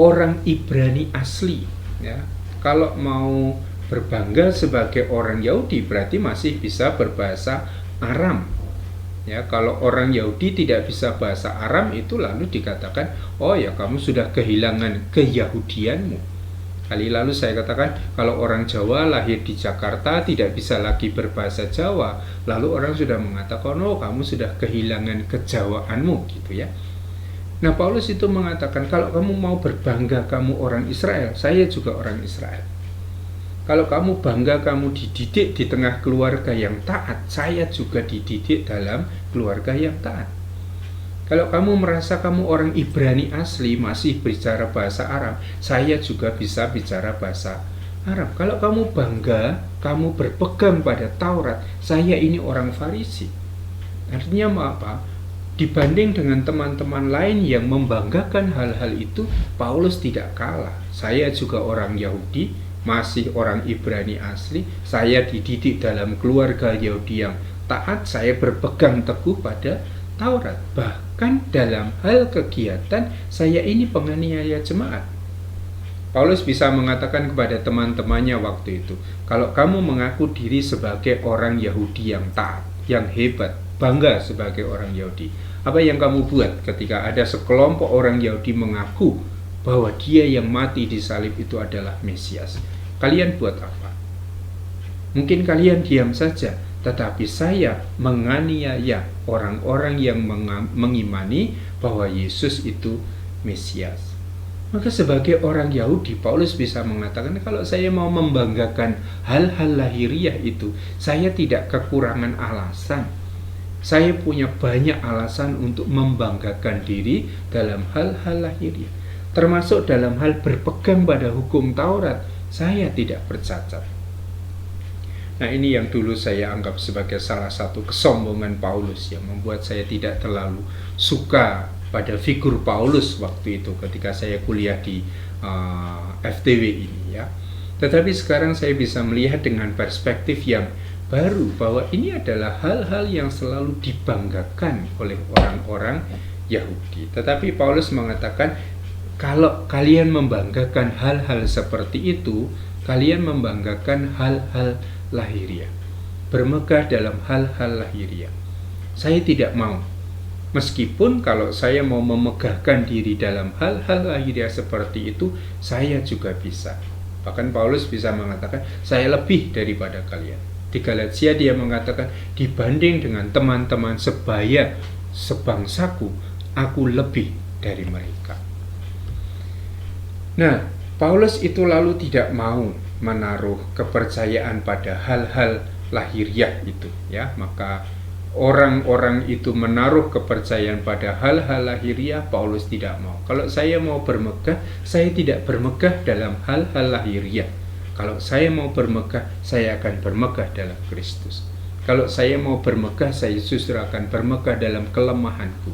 orang Ibrani asli, ya. Kalau mau berbangga sebagai orang Yahudi berarti masih bisa berbahasa Aram. Ya, kalau orang Yahudi tidak bisa bahasa Aram itu lalu dikatakan, oh ya kamu sudah kehilangan keyahudianmu. Kali lalu saya katakan, kalau orang Jawa lahir di Jakarta tidak bisa lagi berbahasa Jawa, lalu orang sudah mengatakan, oh kamu sudah kehilangan kejawaanmu, gitu ya. Nah, Paulus itu mengatakan, kalau kamu mau berbangga kamu orang Israel, saya juga orang Israel. Kalau kamu bangga kamu dididik di tengah keluarga yang taat, saya juga dididik dalam keluarga yang taat. Kalau kamu merasa kamu orang Ibrani asli masih bicara bahasa Arab, saya juga bisa bicara bahasa Arab. Kalau kamu bangga, kamu berpegang pada Taurat, saya ini orang Farisi. Artinya apa? Dibanding dengan teman-teman lain yang membanggakan hal-hal itu, Paulus tidak kalah. Saya juga orang Yahudi, masih orang Ibrani asli, saya dididik dalam keluarga Yahudi yang taat, saya berpegang teguh pada Taurat. Bahkan dalam hal kegiatan, saya ini penganiaya jemaat. Paulus bisa mengatakan kepada teman-temannya waktu itu, kalau kamu mengaku diri sebagai orang Yahudi yang taat, yang hebat, bangga sebagai orang Yahudi, apa yang kamu buat ketika ada sekelompok orang Yahudi mengaku bahwa dia yang mati di salib itu adalah Mesias? Kalian buat apa? Mungkin kalian diam saja, tetapi saya menganiaya orang-orang yang mengimani bahwa Yesus itu Mesias. Maka sebagai orang Yahudi, Paulus bisa mengatakan, kalau saya mau membanggakan hal-hal lahiriah itu, saya tidak kekurangan alasan. Saya punya banyak alasan untuk membanggakan diri dalam hal-hal lahiriah, termasuk dalam hal berpegang pada hukum Taurat. Saya tidak bercacat. Nah, ini yang dulu saya anggap sebagai salah satu kesombongan Paulus yang membuat saya tidak terlalu suka pada figur Paulus waktu itu ketika saya kuliah di FTW ini, ya. Tetapi sekarang saya bisa melihat dengan perspektif yang baru bahwa ini adalah hal-hal yang selalu dibanggakan oleh orang-orang Yahudi. Tetapi Paulus mengatakan, kalau kalian membanggakan hal-hal seperti itu, kalian membanggakan hal-hal lahiriah, bermegah dalam hal-hal lahiriah. Saya tidak mau. Meskipun kalau saya mau memegahkan diri dalam hal-hal lahiriah seperti itu, saya juga bisa. Bahkan Paulus bisa mengatakan, saya lebih daripada kalian. Di Galatia dia mengatakan, dibanding dengan teman-teman sebaya sebangsaku, aku lebih dari mereka. Nah, Paulus itu lalu tidak mau menaruh kepercayaan pada hal-hal lahiriah itu, ya. Maka orang-orang itu menaruh kepercayaan pada hal-hal lahiriah, Paulus tidak mau. Kalau saya mau bermegah, saya tidak bermegah dalam hal-hal lahiriah. Kalau saya mau bermegah, saya akan bermegah dalam Kristus. Kalau saya mau bermegah, saya justru akan bermegah dalam kelemahanku.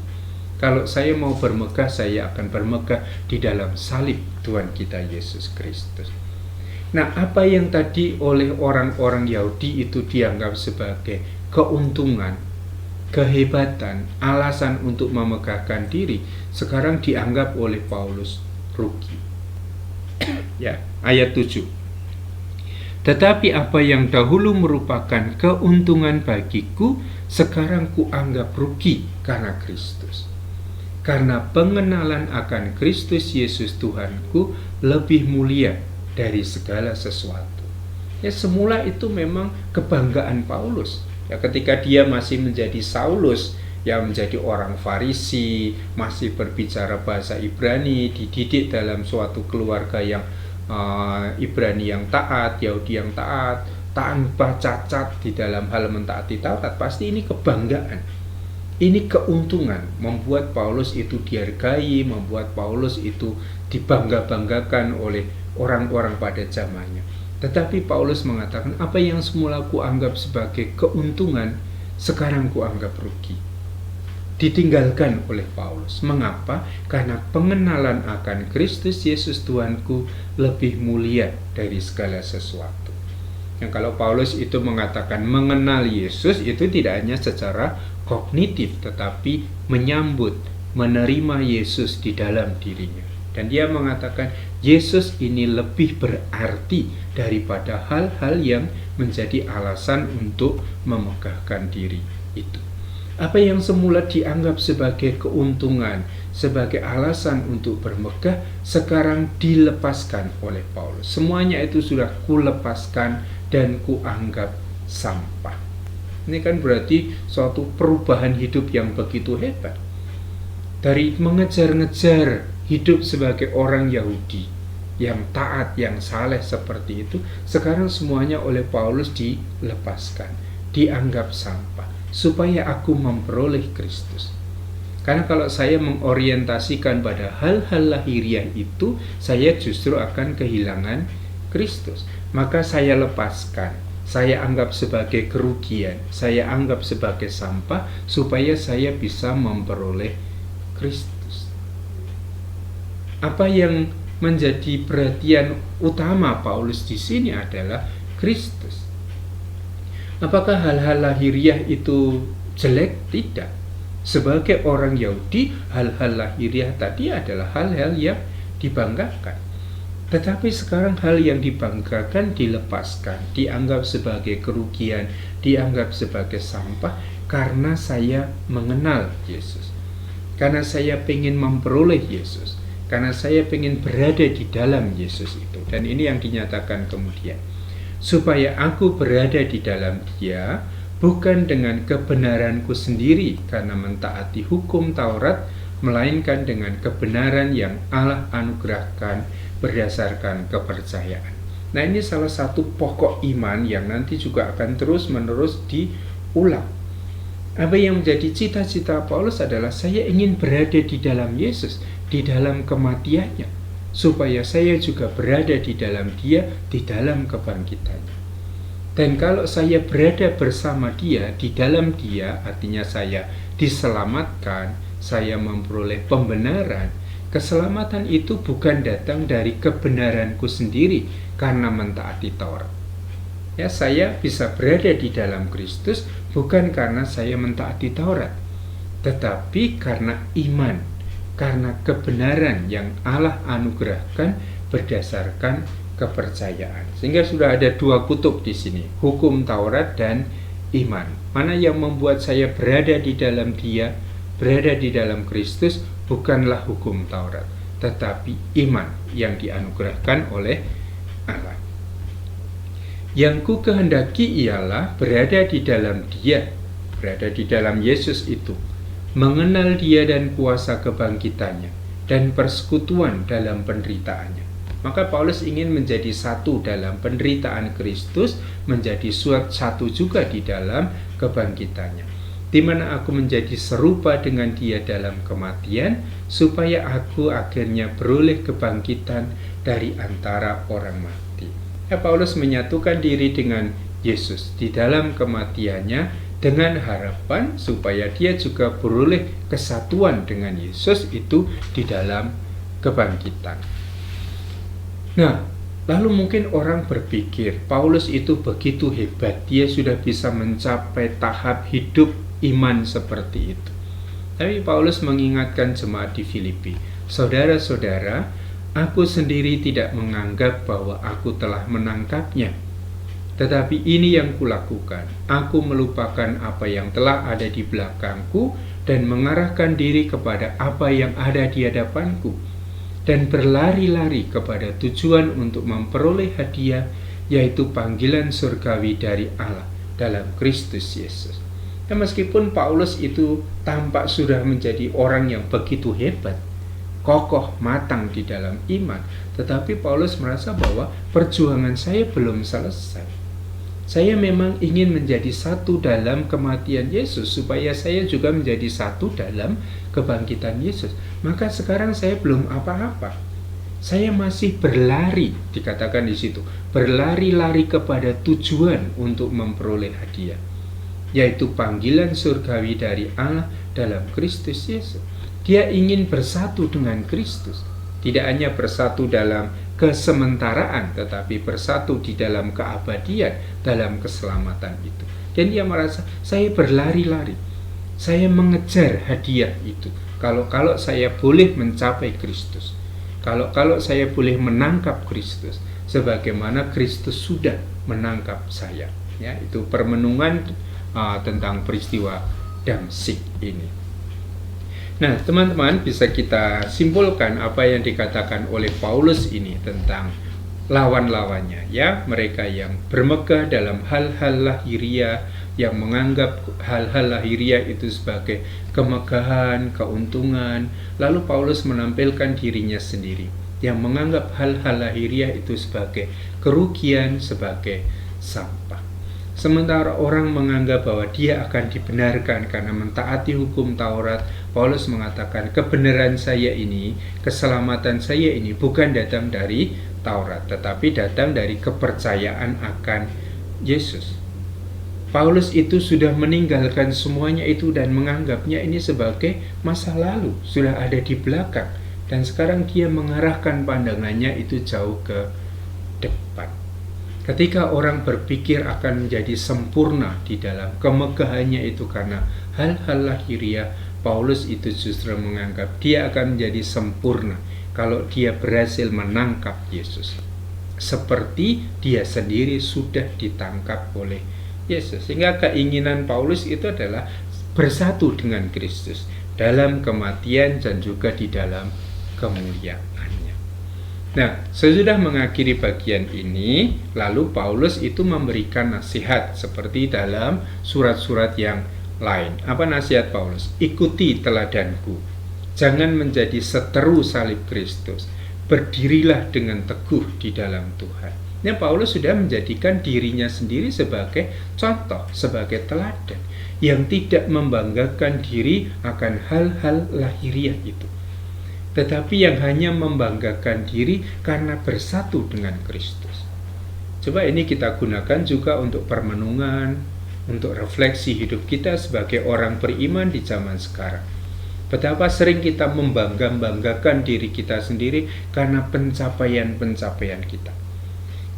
Kalau saya mau bermegah, saya akan bermegah di dalam salib Tuhan kita Yesus Kristus. Nah, apa yang tadi oleh orang-orang Yahudi itu dianggap sebagai keuntungan, kehebatan, alasan untuk memegahkan diri, sekarang dianggap oleh Paulus rugi. Ya, ayat 7. Tetapi apa yang dahulu merupakan keuntungan bagiku, sekarang kuanggap rugi karena Kristus. Karena pengenalan akan Kristus Yesus Tuhanku lebih mulia dari segala sesuatu. Ya, semula itu memang kebanggaan Paulus. Ya, ketika dia masih menjadi Saulus, yang menjadi orang Farisi, masih berbicara bahasa Ibrani, dididik dalam suatu keluarga yang Ibrani yang taat, Yahudi yang taat, tanpa cacat di dalam hal mentaati Taurat, pasti ini kebanggaan, ini keuntungan, membuat Paulus itu dihargai, membuat Paulus itu dibangga-banggakan oleh orang-orang pada zamannya. Tetapi Paulus mengatakan, apa yang semula kuanggap sebagai keuntungan, sekarang kuanggap rugi. Ditinggalkan oleh Paulus. Mengapa? Karena pengenalan akan Kristus Yesus Tuhanku lebih mulia dari segala sesuatu. Yang kalau Paulus itu mengatakan mengenal Yesus, itu tidak hanya secara kognitif, tetapi menyambut, menerima Yesus di dalam dirinya. Dan dia mengatakan Yesus ini lebih berarti daripada hal-hal yang menjadi alasan untuk memegahkan diri itu. Apa yang semula dianggap sebagai keuntungan, sebagai alasan untuk bermegah, sekarang dilepaskan oleh Paulus. Semuanya itu sudah kulepaskan dan kuanggap sampah. Ini kan berarti suatu perubahan hidup yang begitu hebat. Dari mengejar-ngejar hidup sebagai orang Yahudi yang taat, yang saleh seperti itu, sekarang semuanya oleh Paulus dilepaskan, dianggap sampah, supaya aku memperoleh Kristus. Karena kalau saya mengorientasikan pada hal-hal lahiriah itu, saya justru akan kehilangan Kristus. Maka saya lepaskan, saya anggap sebagai kerugian, saya anggap sebagai sampah, supaya saya bisa memperoleh Kristus. Apa yang menjadi perhatian utama Paulus di sini adalah Kristus. Apakah hal-hal lahiriah itu jelek? Tidak. Sebagai orang Yahudi, hal-hal lahiriah tadi adalah hal-hal yang dibanggakan. Tetapi sekarang hal yang dibanggakan dilepaskan, dianggap sebagai kerugian, dianggap sebagai sampah, karena saya mengenal Yesus. Karena saya ingin memperoleh Yesus. Karena saya ingin berada di dalam Yesus itu. Dan ini yang dinyatakan kemudian. Supaya aku berada di dalam Dia, bukan dengan kebenaranku sendiri karena mentaati hukum Taurat, melainkan dengan kebenaran yang Allah anugerahkan berdasarkan kepercayaan. Nah, ini salah satu pokok iman yang nanti juga akan terus-menerus diulang. Apa yang menjadi cita-cita Paulus adalah saya ingin berada di dalam Yesus, di dalam kematiannya, supaya saya juga berada di dalam Dia, di dalam kebangkitannya. Dan kalau saya berada bersama Dia, di dalam Dia, artinya saya diselamatkan, saya memperoleh pembenaran. Keselamatan itu bukan datang dari kebenaranku sendiri karena mentaati Taurat. Ya, saya bisa berada di dalam Kristus bukan karena saya mentaati Taurat, tetapi karena iman, karena kebenaran yang Allah anugerahkan berdasarkan kepercayaan. Sehingga sudah ada dua kutub di sini, hukum Taurat dan iman. Mana yang membuat saya berada di dalam Dia, berada di dalam Kristus, bukanlah hukum Taurat, tetapi iman yang dianugerahkan oleh Allah. Yang ku kehendaki ialah berada di dalam Dia, berada di dalam Yesus itu, mengenal Dia dan kuasa kebangkitannya, dan persekutuan dalam penderitaannya. Maka Paulus ingin menjadi satu dalam penderitaan Kristus, menjadi satu juga di dalam kebangkitannya, di mana aku menjadi serupa dengan Dia dalam kematian, supaya aku akhirnya beroleh kebangkitan dari antara orang mati. Ya, Paulus menyatukan diri dengan Yesus di dalam kematiannya dengan harapan supaya dia juga beroleh kesatuan dengan Yesus itu di dalam kebangkitan. Nah, lalu mungkin orang berpikir Paulus itu begitu hebat, dia sudah bisa mencapai tahap hidup iman seperti itu. Tapi Paulus mengingatkan jemaat di Filipi, saudara-saudara, aku sendiri tidak menganggap bahwa aku telah menangkapnya. Tetapi ini yang kulakukan, aku melupakan apa yang telah ada di belakangku dan mengarahkan diri kepada apa yang ada di hadapanku, dan berlari-lari kepada tujuan untuk memperoleh hadiah, yaitu panggilan surgawi dari Allah dalam Kristus Yesus. Ya, meskipun Paulus itu tampak sudah menjadi orang yang begitu hebat, kokoh, matang di dalam iman, tetapi Paulus merasa bahwa perjuangan saya belum selesai. Saya memang ingin menjadi satu dalam kematian Yesus, supaya saya juga menjadi satu dalam kebangkitan Yesus. Maka sekarang saya belum apa-apa. Saya masih berlari, dikatakan di situ, berlari-lari kepada tujuan untuk memperoleh hadiah, yaitu panggilan surgawi dari Allah dalam Kristus Yesus. Dia ingin bersatu dengan Kristus, tidak hanya bersatu dalam kesementaraan, tetapi bersatu di dalam keabadian, dalam keselamatan itu. Dan dia merasa, saya berlari-lari, saya mengejar hadiah itu. Kalau saya boleh mencapai Kristus, kalau saya boleh menangkap Kristus, sebagaimana Kristus sudah menangkap saya. Ya, itu permenungan tentang peristiwa Damsyik ini. Nah, teman-teman, bisa kita simpulkan apa yang dikatakan oleh Paulus ini tentang lawan-lawannya, ya, mereka yang bermegah dalam hal-hal lahiriah, yang menganggap hal-hal lahiriah itu sebagai kemegahan, keuntungan. Lalu Paulus menampilkan dirinya sendiri yang menganggap hal-hal lahiriah itu sebagai kerugian, sebagai sampah. Sementara orang menganggap bahwa dia akan dibenarkan karena mentaati hukum Taurat, Paulus mengatakan kebenaran saya ini, keselamatan saya ini bukan datang dari Taurat, tetapi datang dari kepercayaan akan Yesus. Paulus itu sudah meninggalkan semuanya itu dan menganggapnya ini sebagai masa lalu, sudah ada di belakang. Dan sekarang dia mengarahkan pandangannya itu jauh ke depan. Ketika orang berpikir akan menjadi sempurna di dalam kemegahannya itu karena hal-hal lahiriah, Paulus itu justru menganggap dia akan menjadi sempurna kalau dia berhasil menangkap Yesus, seperti dia sendiri sudah ditangkap oleh Yesus. Sehingga keinginan Paulus itu adalah bersatu dengan Kristus dalam kematian dan juga di dalam kemuliaan. Nah, sesudah mengakhiri bagian ini, lalu Paulus itu memberikan nasihat seperti dalam surat-surat yang lain. Apa nasihat Paulus? Ikuti teladanku, jangan menjadi seteru salib Kristus, berdirilah dengan teguh di dalam Tuhan. Nah, Paulus sudah menjadikan dirinya sendiri sebagai contoh, sebagai teladan, yang tidak membanggakan diri akan hal-hal lahiriah itu, tetapi yang hanya membanggakan diri karena bersatu dengan Kristus. Coba ini kita gunakan juga untuk permenungan, untuk refleksi hidup kita sebagai orang beriman di zaman sekarang. Betapa sering kita membanggakan diri kita sendiri karena pencapaian-pencapaian kita.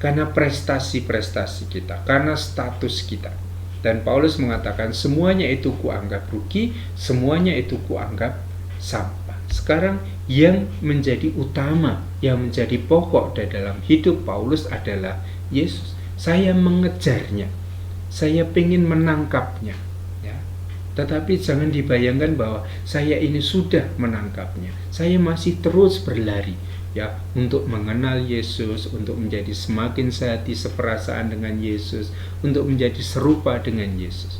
karena prestasi-prestasi kita, karena status kita. Dan Paulus mengatakan semuanya itu kuanggap rugi, semuanya itu kuanggap sampah. Sekarang yang menjadi utama, yang menjadi pokok dalam hidup Paulus adalah Yesus. Saya mengejarnya, saya ingin menangkapnya, ya. Tetapi jangan dibayangkan bahwa saya ini sudah menangkapnya. Saya masih terus berlari, ya, untuk mengenal Yesus, untuk menjadi semakin sehati seperasaan dengan Yesus, untuk menjadi serupa dengan Yesus.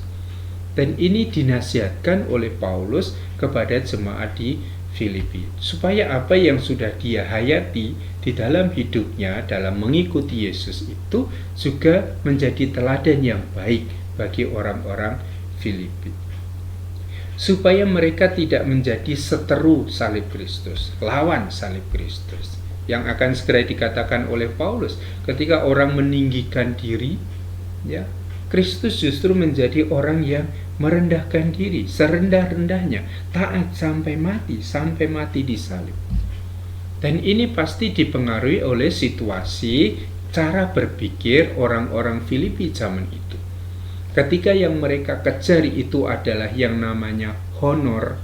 Dan ini dinasihatkan oleh Paulus kepada jemaat di Filipi, supaya apa yang sudah dia hayati di dalam hidupnya dalam mengikuti Yesus itu juga menjadi teladan yang baik bagi orang-orang Filipi, supaya mereka tidak menjadi seteru salib Kristus, lawan salib Kristus, yang akan segera dikatakan oleh Paulus ketika orang meninggikan diri, ya, Kristus justru menjadi orang yang merendahkan diri serendah-rendahnya, taat sampai mati di salib. Dan ini pasti dipengaruhi oleh situasi, cara berpikir orang-orang Filipi zaman itu. Ketika yang mereka kejar itu adalah yang namanya honor,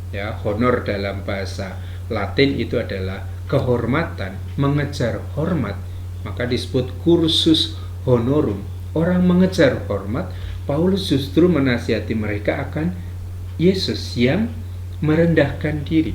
ya, honor dalam bahasa Latin itu adalah kehormatan, mengejar hormat, maka disebut cursus honorum. Orang mengejar hormat, Paulus justru menasihati mereka akan Yesus yang merendahkan diri.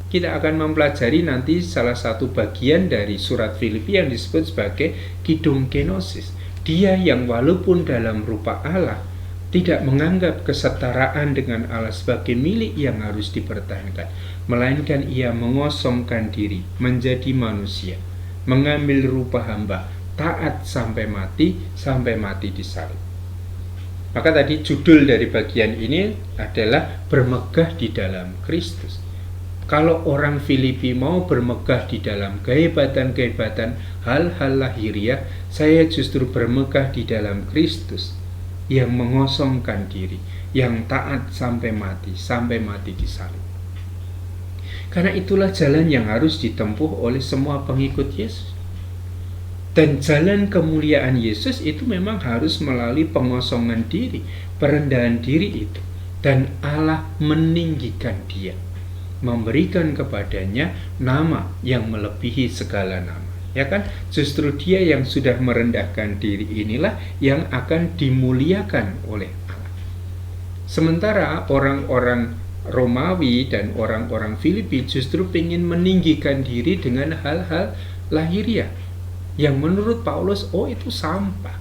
Kita akan mempelajari nanti salah satu bagian dari surat Filipi yang disebut sebagai kidung kenosis. Dia yang walaupun dalam rupa Allah tidak menganggap kesetaraan dengan Allah sebagai milik yang harus dipertahankan, melainkan ia mengosongkan diri menjadi manusia, mengambil rupa hamba, taat sampai mati di salib. Maka tadi judul dari bagian ini adalah bermegah di dalam Kristus. Kalau orang Filipi mau bermegah di dalam kehebatan-kehebatan hal-hal lahiriah, saya justru bermegah di dalam Kristus yang mengosongkan diri, yang taat sampai mati di salib. Karena itulah jalan yang harus ditempuh oleh semua pengikut Yesus. Dan jalan kemuliaan Yesus itu memang harus melalui pengosongan diri, perendahan diri itu. Dan Allah meninggikan dia, memberikan kepadanya nama yang melebihi segala nama. Ya kan? Justru dia yang sudah merendahkan diri inilah yang akan dimuliakan oleh Allah. Sementara orang-orang Romawi dan orang-orang Filipi justru ingin meninggikan diri dengan hal-hal lahiriah, yang menurut Paulus, itu sampah,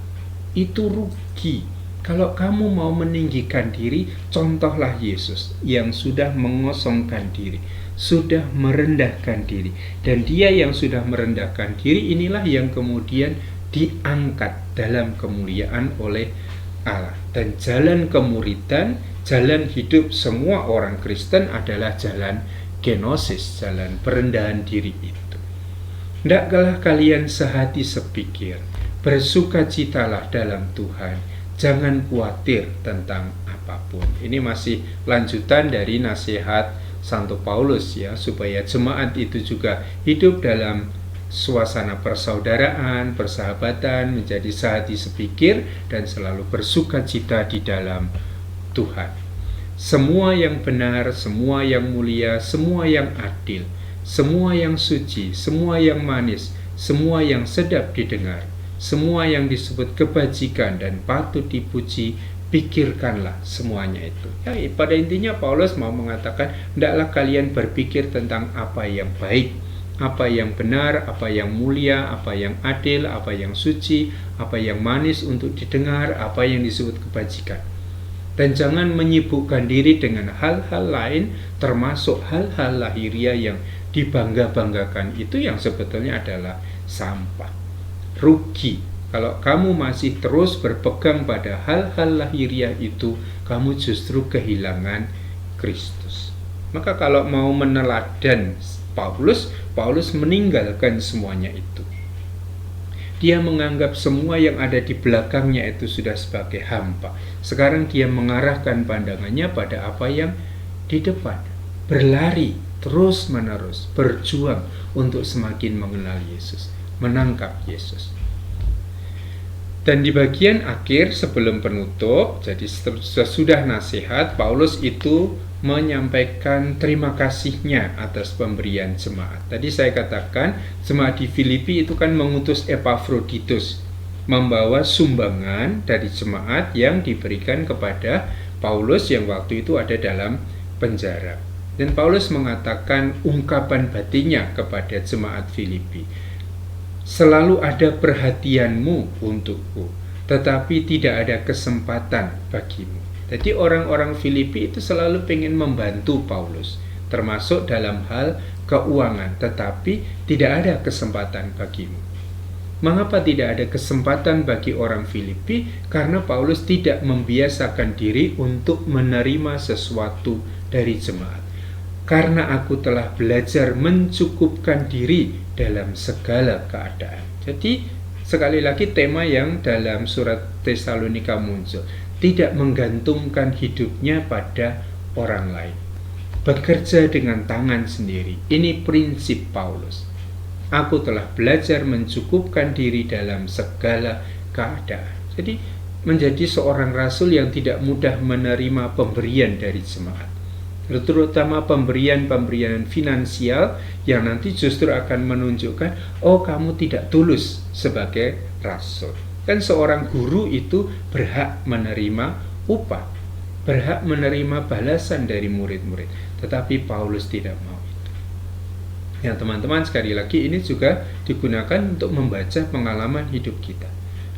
itu rugi. Kalau kamu mau meninggikan diri, contohlah Yesus yang sudah mengosongkan diri, sudah merendahkan diri. Dan dia yang sudah merendahkan diri inilah yang kemudian diangkat dalam kemuliaan oleh Allah. Dan jalan kemuridan, jalan hidup semua orang Kristen adalah jalan kenosis, jalan perendahan diri itu. Hendaklah kalian sehati sepikir, bersukacitalah dalam Tuhan, jangan khawatir tentang apapun. Ini masih lanjutan dari nasihat Santo Paulus, ya, supaya jemaat itu juga hidup dalam suasana persaudaraan, persahabatan, menjadi sehati sepikir dan selalu bersukacita di dalam Tuhan. Semua yang benar, semua yang mulia, semua yang adil, semua yang suci, semua yang manis, semua yang sedap didengar, semua yang disebut kebajikan dan patut dipuji, pikirkanlah semuanya itu. Ya, pada intinya Paulus mau mengatakan, hendaklah kalian berpikir tentang apa yang baik, apa yang benar, apa yang mulia, apa yang adil, apa yang suci, apa yang manis untuk didengar, apa yang disebut kebajikan. Dan jangan menyibukkan diri dengan hal-hal lain, termasuk hal-hal lahiriah yang dibangga-banggakan, itu yang sebetulnya adalah sampah, rugi. Kalau kamu masih terus berpegang pada hal-hal lahiriah itu, kamu justru kehilangan Kristus. Maka kalau mau meneladan Paulus meninggalkan semuanya itu. Dia menganggap semua yang ada di belakangnya itu sudah sebagai hampa. Sekarang dia mengarahkan pandangannya pada apa yang di depan. Berlari terus-menerus, berjuang untuk semakin mengenal Yesus, menangkap Yesus. Dan di bagian akhir sebelum penutup, jadi sesudah nasihat, Paulus itu menyampaikan terima kasihnya atas pemberian jemaat. Tadi saya katakan jemaat di Filipi itu kan mengutus Epafroditus membawa sumbangan dari jemaat yang diberikan kepada Paulus yang waktu itu ada dalam penjara. Dan Paulus mengatakan ungkapan batinnya kepada jemaat Filipi, selalu ada perhatianmu untukku, tetapi tidak ada kesempatan bagimu. Jadi orang-orang Filipi itu selalu pengen membantu Paulus, termasuk dalam hal keuangan, tetapi tidak ada kesempatan bagimu. Mengapa tidak ada kesempatan bagi orang Filipi? Karena Paulus tidak membiasakan diri untuk menerima sesuatu dari jemaat. Karena aku telah belajar mencukupkan diri dalam segala keadaan. Jadi sekali lagi tema yang dalam surat Tesalonika muncul, tidak menggantungkan hidupnya pada orang lain, bekerja dengan tangan sendiri. Ini prinsip Paulus. Aku telah belajar mencukupkan diri dalam segala keadaan. Jadi menjadi seorang rasul yang tidak mudah menerima pemberian dari jemaat, terutama pemberian finansial yang nanti justru akan menunjukkan, oh kamu tidak tulus sebagai rasul. Kan seorang guru itu berhak menerima upah, berhak menerima balasan dari murid-murid, tetapi Paulus tidak mau itu. Ya teman-teman, sekali lagi ini juga digunakan untuk membaca pengalaman hidup kita.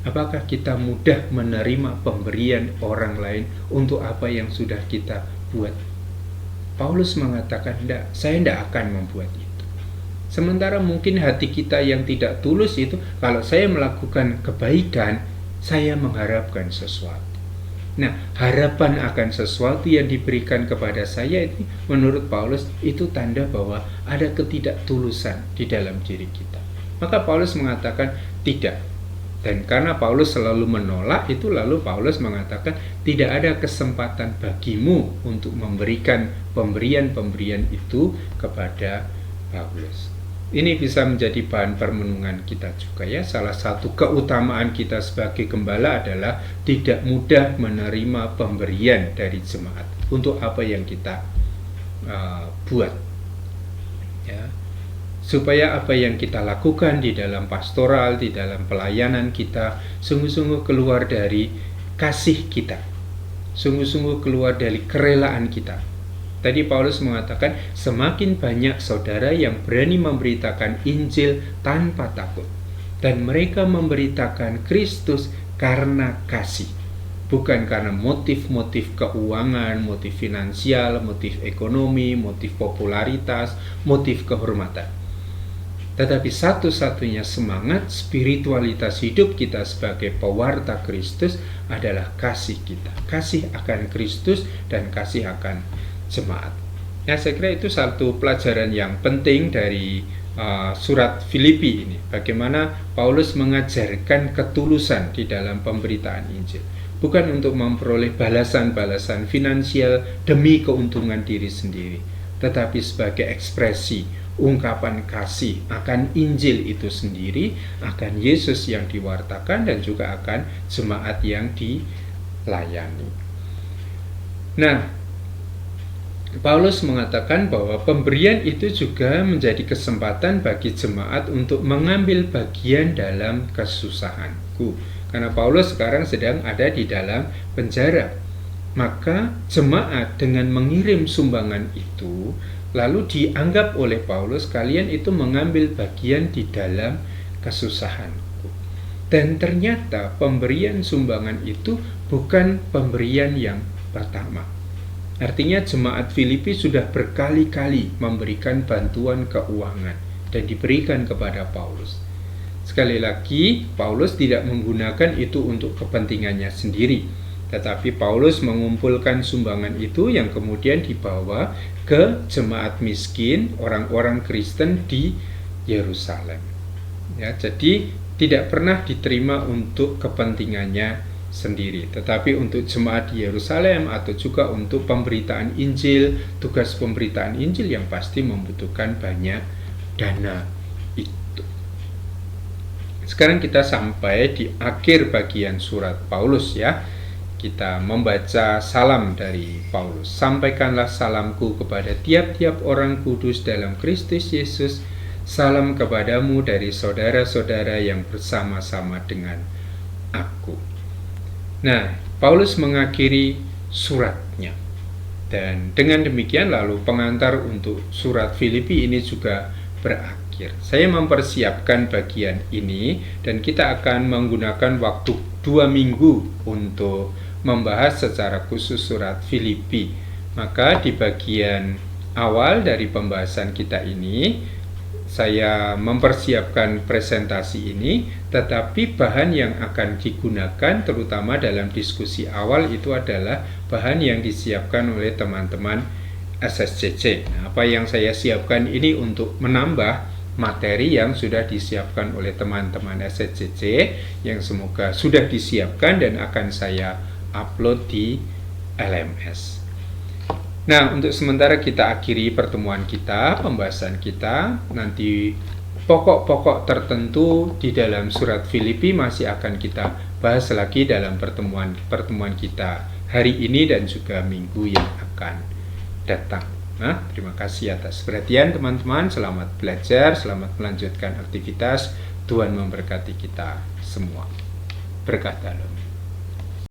Apakah kita mudah menerima pemberian orang lain untuk apa yang sudah kita buat? Paulus mengatakan, saya tidak akan membuat itu. Sementara mungkin hati kita yang tidak tulus itu, kalau saya melakukan kebaikan, saya mengharapkan sesuatu. Nah, harapan akan sesuatu yang diberikan kepada saya itu, menurut Paulus, itu tanda bahwa ada ketidaktulusan di dalam diri kita. Maka Paulus mengatakan tidak. Dan karena Paulus selalu menolak itu, lalu Paulus mengatakan tidak ada kesempatan bagimu untuk memberikan pemberian-pemberian itu kepada Paulus. Ini bisa menjadi bahan permenungan kita juga ya. Salah satu keutamaan kita sebagai gembala adalah tidak mudah menerima pemberian dari jemaat untuk apa yang kita buat ya. Supaya apa yang kita lakukan di dalam pastoral, di dalam pelayanan kita, sungguh-sungguh keluar dari kasih kita, sungguh-sungguh keluar dari kerelaan kita. Tadi Paulus mengatakan, semakin banyak saudara yang berani memberitakan Injil tanpa takut, dan mereka memberitakan Kristus karena kasih, bukan karena motif-motif keuangan, motif finansial, motif ekonomi, motif popularitas, motif kehormatan. Tetapi satu-satunya semangat spiritualitas hidup kita sebagai pewarta Kristus adalah kasih kita, kasih akan Kristus dan kasih akan jemaat. Ya, saya kira itu satu pelajaran yang penting dari surat Filipi ini. Bagaimana Paulus mengajarkan ketulusan di dalam pemberitaan Injil, bukan untuk memperoleh balasan-balasan finansial demi keuntungan diri sendiri, tetapi sebagai ekspresi ungkapan kasih akan Injil itu sendiri, akan Yesus yang diwartakan, dan juga akan jemaat yang dilayani. Nah, Paulus mengatakan bahwa pemberian itu juga menjadi kesempatan bagi jemaat untuk mengambil bagian dalam kesusahanku. Karena Paulus sekarang sedang ada di dalam penjara. Maka jemaat dengan mengirim sumbangan itu lalu dianggap oleh Paulus, kalian itu mengambil bagian di dalam kesusahanku. Dan ternyata pemberian sumbangan itu bukan pemberian yang pertama. Artinya jemaat Filipi sudah berkali-kali memberikan bantuan keuangan dan diberikan kepada Paulus. Sekali lagi, Paulus tidak menggunakan itu untuk kepentingannya sendiri, tetapi Paulus mengumpulkan sumbangan itu yang kemudian dibawa ke jemaat miskin, orang-orang Kristen di Yerusalem. Ya, jadi tidak pernah diterima untuk kepentingannya sendiri, tetapi untuk jemaat di Yerusalem atau juga untuk pemberitaan Injil, tugas pemberitaan Injil yang pasti membutuhkan banyak dana itu. Sekarang kita sampai di akhir bagian surat Paulus ya. Kita membaca salam dari Paulus. Sampaikanlah salamku kepada tiap-tiap orang kudus dalam Kristus Yesus. Salam kepadamu dari saudara-saudara yang bersama-sama dengan aku. Nah, Paulus mengakhiri suratnya. Dan dengan demikian lalu pengantar untuk surat Filipi ini juga berakhir. Saya mempersiapkan bagian ini dan kita akan menggunakan waktu 2 minggu untuk membahas secara khusus surat Filipi. Maka di bagian awal dari pembahasan kita ini saya mempersiapkan presentasi ini, tetapi bahan yang akan digunakan terutama dalam diskusi awal itu adalah bahan yang disiapkan oleh teman-teman SSCC. Nah, apa yang saya siapkan ini untuk menambah materi yang sudah disiapkan oleh teman-teman SSCC yang semoga sudah disiapkan dan akan saya upload di LMS. Nah, untuk sementara kita akhiri pertemuan kita, pembahasan kita. Nanti pokok-pokok tertentu di dalam surat Filipi masih akan kita bahas lagi dalam pertemuan kita hari ini dan juga minggu yang akan datang. Nah, terima kasih atas perhatian teman-teman. Selamat belajar, selamat melanjutkan aktivitas. Tuhan memberkati kita semua. Berkat dalam.